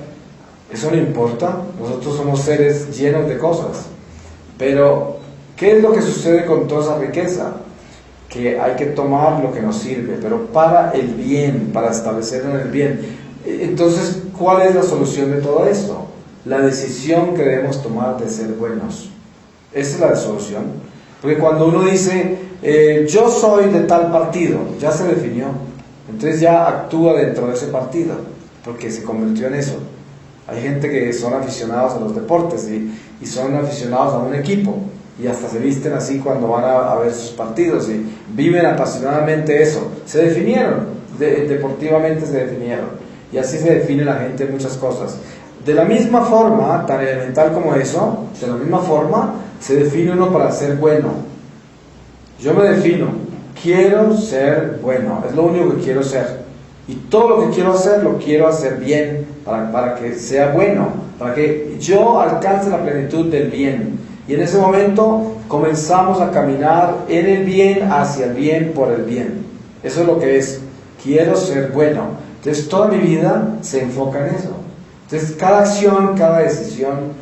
A: Eso no importa, nosotros somos seres llenos de cosas. Pero ¿Qué es lo que sucede con toda esa riqueza? Que hay que tomar lo que nos sirve, pero para el bien, para establecer en el bien. Entonces, ¿cuál es la solución de todo esto? La decisión que debemos tomar de ser buenos. Esa es la solución. Porque cuando uno dice, yo soy de tal partido, ya se definió. Entonces ya actúa dentro de ese partido, porque se convirtió en eso. Hay gente que son aficionados a los deportes y son aficionados a un equipo. Y hasta se visten así cuando van a ver sus partidos y viven apasionadamente eso. Se definieron, deportivamente se definieron. Y así se define la gente en muchas cosas. De la misma forma, tan elemental como eso, de la misma forma, se define uno para ser bueno. Yo me defino, quiero ser bueno, es lo único que quiero ser. Y todo lo que quiero hacer, lo quiero hacer bien, para que sea bueno, para que yo alcance la plenitud del bien. Y en ese momento comenzamos a caminar en el bien, hacia el bien, por el bien. Eso es lo que es, quiero ser bueno. Entonces toda mi vida se enfoca en eso. Entonces cada acción, cada decisión,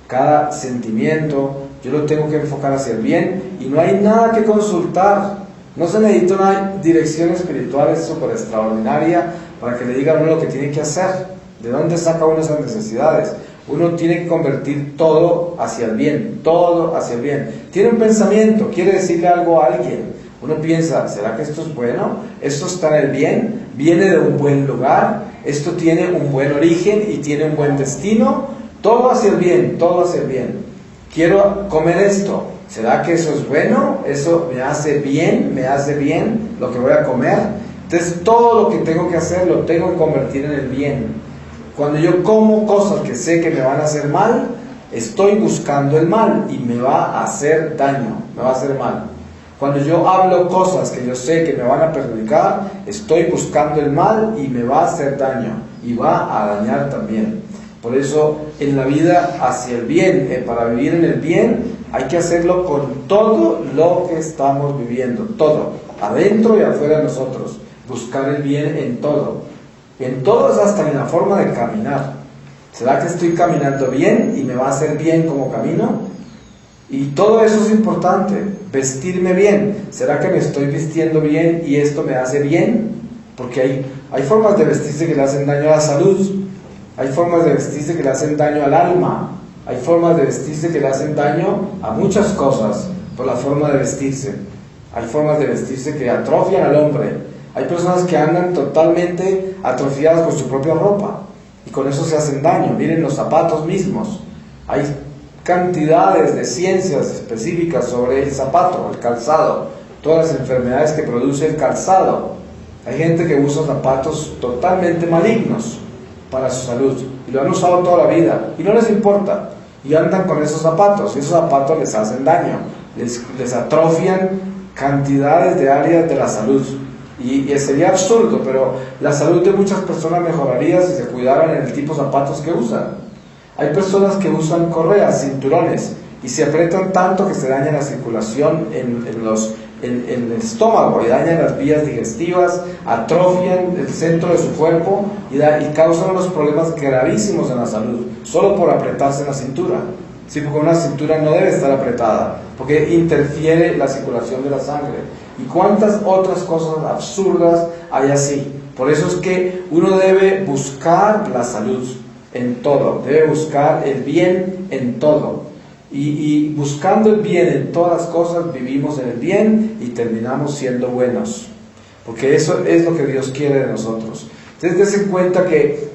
A: cada sentimiento, yo lo tengo que enfocar hacia el bien y no hay nada que consultar. No se necesita una dirección espiritual súper extraordinaria para que le diga a uno lo que tiene que hacer. ¿De dónde saca uno esas necesidades? Uno tiene que convertir todo hacia el bien, todo hacia el bien. Tiene un pensamiento, quiere decirle algo a alguien. Uno piensa, ¿será que esto es bueno? ¿Esto está en el bien? ¿Viene de un buen lugar? ¿Esto tiene un buen origen y tiene un buen destino? Todo hacia el bien, todo hacia el bien. Quiero comer esto. ¿Será que eso es bueno? ¿Eso me hace bien? ¿Me hace bien lo que voy a comer? Entonces todo lo que tengo que hacer lo tengo que convertir en el bien. Cuando yo como cosas que sé que me van a hacer mal, estoy buscando el mal y me va a hacer daño, me va a hacer mal. Cuando yo hablo cosas que yo sé que me van a perjudicar, estoy buscando el mal y me va a hacer daño y va a dañar también. Por eso en la vida hacia el bien, para vivir en el bien, hay que hacerlo con todo lo que estamos viviendo, todo, adentro y afuera de nosotros, buscar el bien en todo. En todo es hasta en la forma de caminar. ¿Será que estoy caminando bien y me va a hacer bien como camino? Y todo eso es importante. Vestirme bien. ¿Será que me estoy vistiendo bien y esto me hace bien? Porque hay formas de vestirse que le hacen daño a la salud. Hay formas de vestirse que le hacen daño al alma. Hay formas de vestirse que le hacen daño a muchas cosas por la forma de vestirse. Hay formas de vestirse que atrofian al hombre. Hay personas que andan totalmente atrofiadas con su propia ropa y con eso se hacen daño. Miren los zapatos mismos. Hay cantidades de ciencias específicas sobre el zapato, el calzado, todas las enfermedades que produce el calzado. Hay gente que usa zapatos totalmente malignos para su salud y lo han usado toda la vida y no les importa y andan con esos zapatos y esos zapatos les hacen daño, les atrofian cantidades de áreas de la salud. Y sería absurdo, pero la salud de muchas personas mejoraría si se cuidaran en el tipo de zapatos que usan. Hay personas que usan correas, cinturones, y se aprietan tanto que se daña la circulación en el estómago, y dañan las vías digestivas, atrofian el centro de su cuerpo y causan unos problemas gravísimos en la salud, solo por apretarse en la cintura. Sí, porque una cintura no debe estar apretada, porque interfiere la circulación de la sangre. Y cuántas otras cosas absurdas hay así. Por eso es que uno debe buscar la salud en todo, debe buscar el bien en todo. Y buscando el bien en todas las cosas, vivimos en el bien y terminamos siendo buenos. Porque eso es lo que Dios quiere de nosotros. Entonces, dense cuenta que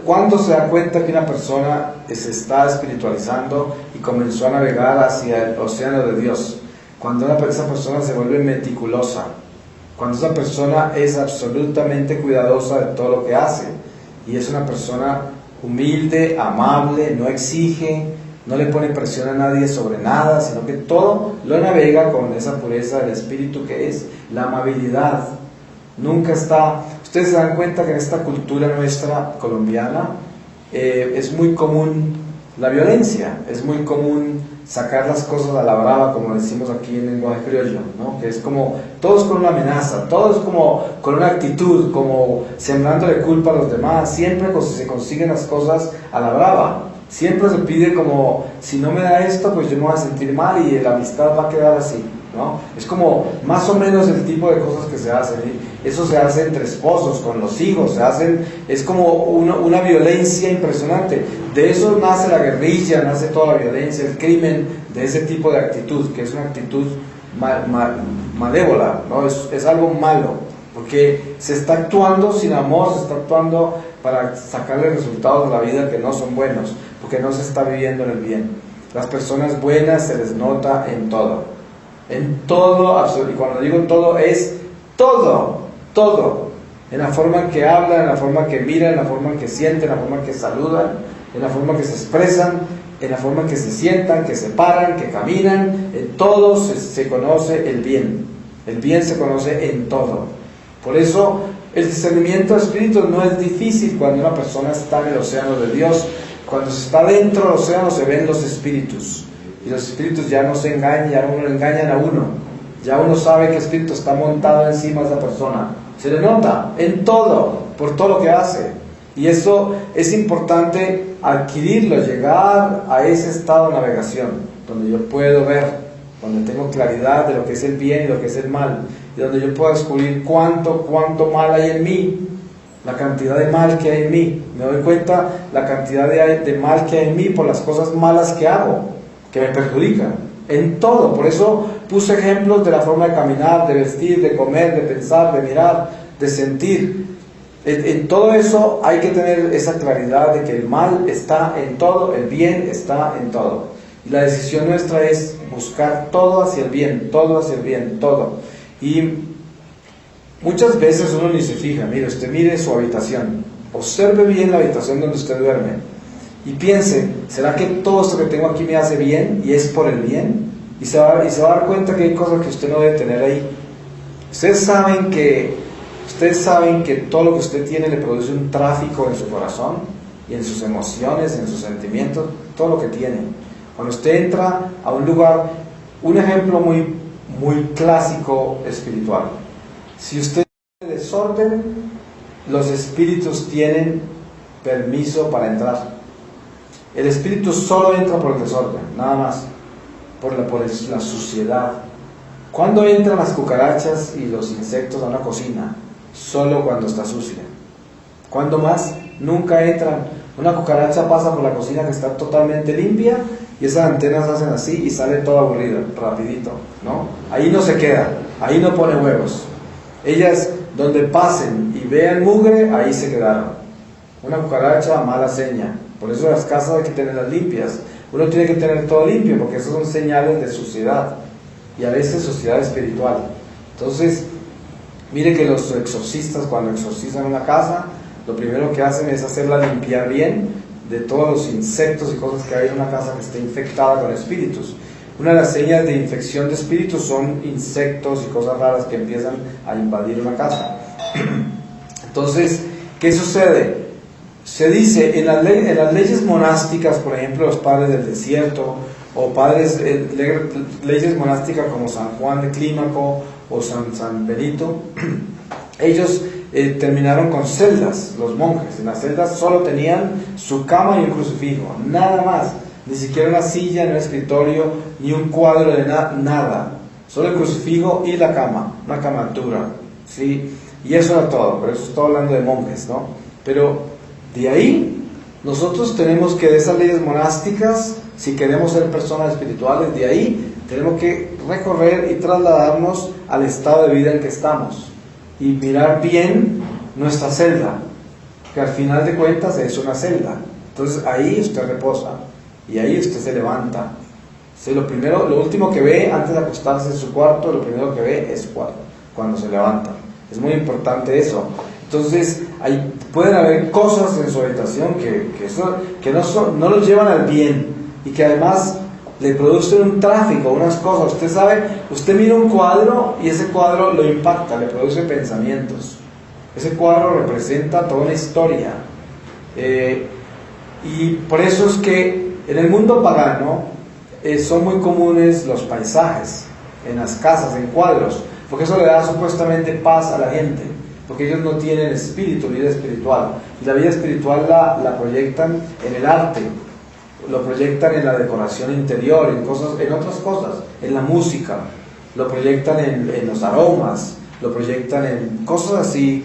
A: cuando se da cuenta que una persona se está espiritualizando y comenzó a navegar hacia el océano de Dios, cuando esa persona se vuelve meticulosa, cuando esa persona es absolutamente cuidadosa de todo lo que hace y es una persona humilde, amable, no exige, no le pone presión a nadie sobre nada, sino que todo lo navega con esa pureza del espíritu que es la amabilidad. Nunca está... Ustedes se dan cuenta que en esta cultura nuestra colombiana es muy común la violencia, es muy común sacar las cosas a la brava, como decimos aquí en el lenguaje criollo, ¿no? Que es como, todo es con una amenaza, todo es como con una actitud, como sembrándole culpa a los demás, siempre se consiguen las cosas a la brava. Siempre se pide como, si no me da esto, pues yo me voy a sentir mal y la amistad va a quedar así, ¿no? Es como más o menos el tipo de cosas que se hacen. ¿Sí? Eso se hace entre esposos, con los hijos, es como una violencia impresionante. De eso nace la guerrilla, nace toda la violencia, el crimen, de ese tipo de actitud, que es una actitud malévola, ¿no? Es algo malo, porque se está actuando sin amor, se está actuando para sacarle resultados a la vida que no son buenos, porque no se está viviendo en el bien. Las personas buenas se les nota en todo, y cuando digo todo es todo, en la forma en que hablan, en la forma en que miran, en la forma en que sienten, en la forma en que saludan, en la forma en que se expresan, en la forma en que se sientan, que se paran, que caminan. En todo se conoce el bien se conoce en todo. Por eso el discernimiento de espíritus no es difícil cuando una persona está en el océano de Dios. Cuando se está dentro del océano se ven los espíritus, y los espíritus ya no se engañan, ya no engañan a uno, ya uno sabe que espíritu está montado encima de esa persona, se le nota en todo, por todo lo que hace. Y eso es importante adquirirlo, llegar a ese estado de navegación, donde yo puedo ver, donde tengo claridad de lo que es el bien y lo que es el mal, y donde yo puedo descubrir cuánto mal hay en mí, la cantidad de mal que hay en mí. Me doy cuenta la cantidad de mal que hay en mí por las cosas malas que hago, que me perjudican, en todo. Por eso puse ejemplos de la forma de caminar, de vestir, de comer, de pensar, de mirar, de sentir. En todo eso hay que tener esa claridad de que el mal está en todo, el bien está en todo. Y la decisión nuestra es buscar todo hacia el bien, todo hacia el bien, todo. Y muchas veces uno ni se fija. Mire, usted mire su habitación, observe bien la habitación donde usted duerme y piense, ¿será que todo esto que tengo aquí me hace bien y es por el bien? Y se va a dar cuenta que hay cosas que usted no debe tener ahí. Ustedes saben que todo lo que usted tiene le produce un tráfico en su corazón y en sus emociones, en sus sentimientos, todo lo que tiene. Cuando usted entra a un lugar, un ejemplo muy clásico espiritual. Si usted tiene desorden, los espíritus tienen permiso para entrar. El espíritu solo entra por el desorden, nada más, por la suciedad. ¿Cuándo entran las cucarachas y los insectos a una cocina? Solo cuando está sucia. ¿Cuándo más? Nunca entran. Una cucaracha pasa por la cocina que está totalmente limpia y esas antenas hacen así y sale todo aburrido, rapidito, ¿no? Ahí no se queda, ahí no pone huevos. Ellas, donde pasen y vean mugre, ahí se quedaron. Una cucaracha, mala seña. Por eso las casas hay que tenerlas limpias. Uno tiene que tener todo limpio, porque esos son señales de suciedad, y a veces suciedad espiritual. Entonces, mire que los exorcistas, cuando exorcizan una casa, lo primero que hacen es hacerla limpiar bien de todos los insectos y cosas que hay en una casa que esté infectada con espíritus. Una de las señas de infección de espíritus son insectos y cosas raras que empiezan a invadir una casa. Entonces, ¿qué sucede? Se dice en las leyes monásticas, por ejemplo, los padres del desierto, o leyes monásticas como San Juan de Clímaco o San Benito, ellos terminaron con celdas, los monjes. En las celdas solo tenían su cama y un crucifijo, nada más, ni siquiera una silla, ni un escritorio, ni un cuadro de nada, solo el crucifijo y la cama, una cama dura, ¿sí? Y eso era todo, pero eso estoy hablando de monjes, ¿no? Pero de ahí, nosotros tenemos que, de esas leyes monásticas, si queremos ser personas espirituales, de ahí tenemos que recorrer y trasladarnos al estado de vida en que estamos y mirar bien nuestra celda, que al final de cuentas es una celda. Entonces ahí usted reposa y ahí usted se levanta. Sí, lo último que ve antes de acostarse en su cuarto, lo primero que ve es cuando se levanta. Es muy importante eso. Entonces, pueden haber cosas en su habitación que no los llevan al bien y que además le producen un tráfico, unas cosas. Usted sabe, usted mira un cuadro y ese cuadro lo impacta, le produce pensamientos. Ese cuadro representa toda una historia. Y por eso es que en el mundo pagano son muy comunes los paisajes en las casas, en cuadros, porque eso le da supuestamente paz a la gente, porque ellos no tienen espíritu, vida espiritual, y la vida espiritual la proyectan en el arte. lo proyectan en la decoración interior, en otras cosas, en la música, lo proyectan en los aromas, lo proyectan en cosas así,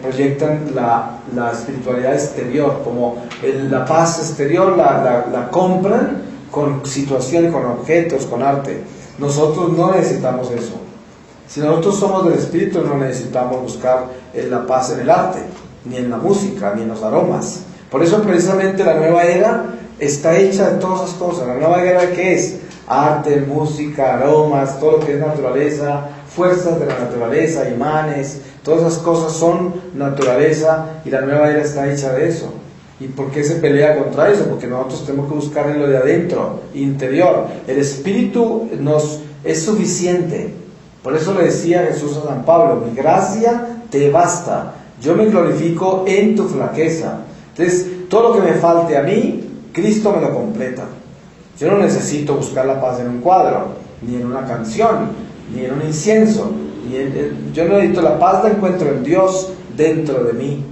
A: proyectan la espiritualidad exterior, como la paz exterior la compran con situaciones, con objetos, con arte. Nosotros no necesitamos eso. Si nosotros somos del Espíritu, no necesitamos buscar la paz en el arte, ni en la música, ni en los aromas. Por eso precisamente la nueva era está hecha de todas esas cosas. La nueva era, ¿qué es? Arte, música, aromas, todo lo que es naturaleza, fuerzas de la naturaleza, imanes, todas esas cosas son naturaleza, y la nueva era está hecha de eso. ¿Y por qué se pelea contra eso? Porque nosotros tenemos que buscar en lo de adentro, interior. El Espíritu nos es suficiente. Por eso le decía Jesús a San Pablo: mi gracia te basta, yo me glorifico en tu flaqueza. Entonces, todo lo que me falte a mí, Cristo me lo completa. Yo no necesito buscar la paz en un cuadro, ni en una canción, ni en un incienso. Yo no necesito la paz, la encuentro en Dios dentro de mí.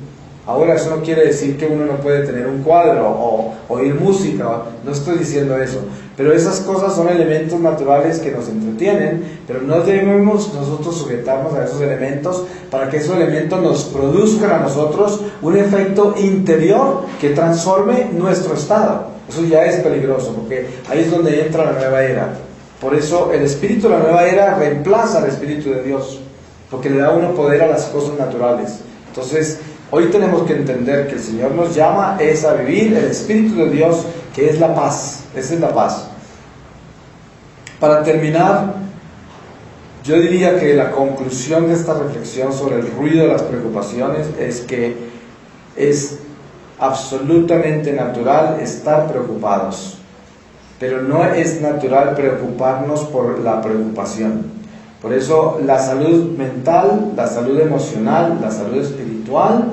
A: Ahora, eso no quiere decir que uno no puede tener un cuadro o oír música, no estoy diciendo eso, pero esas cosas son elementos naturales que nos entretienen, pero no debemos nosotros sujetarnos a esos elementos para que esos elementos nos produzcan a nosotros un efecto interior que transforme nuestro estado. Eso ya es peligroso, porque ahí es donde entra la nueva era. Por eso el espíritu de la nueva era reemplaza al espíritu de Dios, porque le da uno poder a las cosas naturales. Entonces, hoy tenemos que entender que el Señor nos llama es a vivir el Espíritu de Dios, que es la paz. Esa es la paz. Para terminar, yo diría que la conclusión de esta reflexión sobre el ruido de las preocupaciones es que es absolutamente natural estar preocupados, pero no es natural preocuparnos por la preocupación. Por eso la salud mental, la salud emocional, la salud espiritual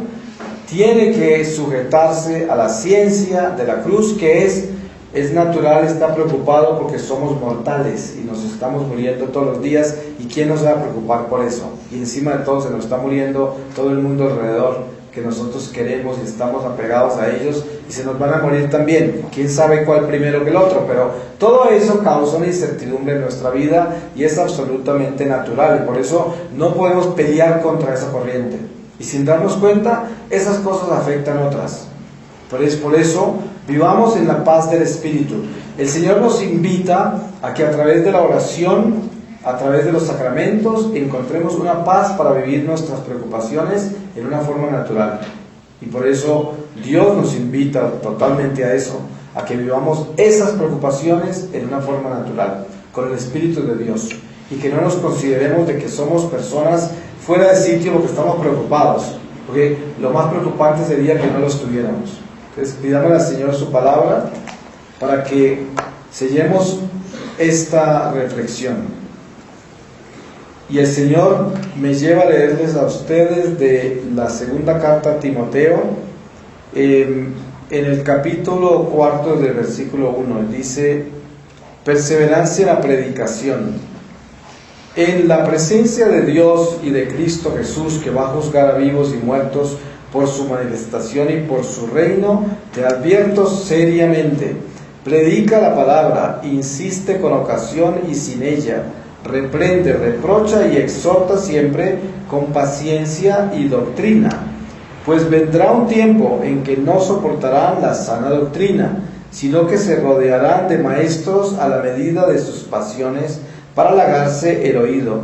A: tiene que sujetarse a la ciencia de la cruz, que es natural estar preocupado porque somos mortales y nos estamos muriendo todos los días, y ¿quién nos va a preocupar por eso? Y encima de todo se nos está muriendo todo el mundo alrededor que nosotros queremos y estamos apegados a ellos, y se nos van a morir también. Quién sabe cuál primero que el otro, pero todo eso causa una incertidumbre en nuestra vida y es absolutamente natural, y por eso no podemos pelear contra esa corriente, y sin darnos cuenta esas cosas afectan otras. Por eso vivamos en la paz del Espíritu. El Señor nos invita a que a través de la oración, a través de los sacramentos, encontremos una paz para vivir nuestras preocupaciones en una forma natural. Y por eso Dios nos invita totalmente a eso, a que vivamos esas preocupaciones en una forma natural, con el Espíritu de Dios, y que no nos consideremos de que somos personas fuera de sitio porque estamos preocupados, porque lo más preocupante sería que no lo estuviéramos. Entonces, pidamos al Señor su palabra para que sellemos esta reflexión. Y el Señor me lleva a leerles a ustedes de la segunda carta a Timoteo, en el capítulo 4 del versículo 1, dice: perseverancia en la predicación, en la presencia de Dios y de Cristo Jesús, que va a juzgar a vivos y muertos por su manifestación y por su reino, te advierto seriamente, predica la palabra, insiste con ocasión y sin ella, reprende, reprocha y exhorta siempre con paciencia y doctrina, pues vendrá un tiempo en que no soportarán la sana doctrina, sino que se rodearán de maestros a la medida de sus pasiones para halagarse el oído.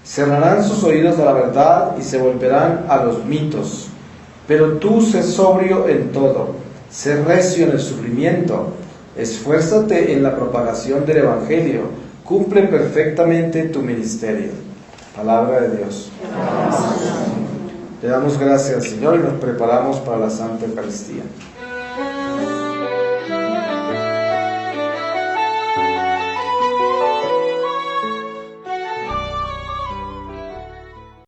A: Cerrarán sus oídos a la verdad y se volverán a los mitos. Pero tú sé sobrio en todo, sé recio en el sufrimiento, esfuérzate en la propagación del Evangelio, cumple perfectamente tu ministerio. Palabra de Dios. Le damos gracias al Señor y nos preparamos para la Santa Eucaristía.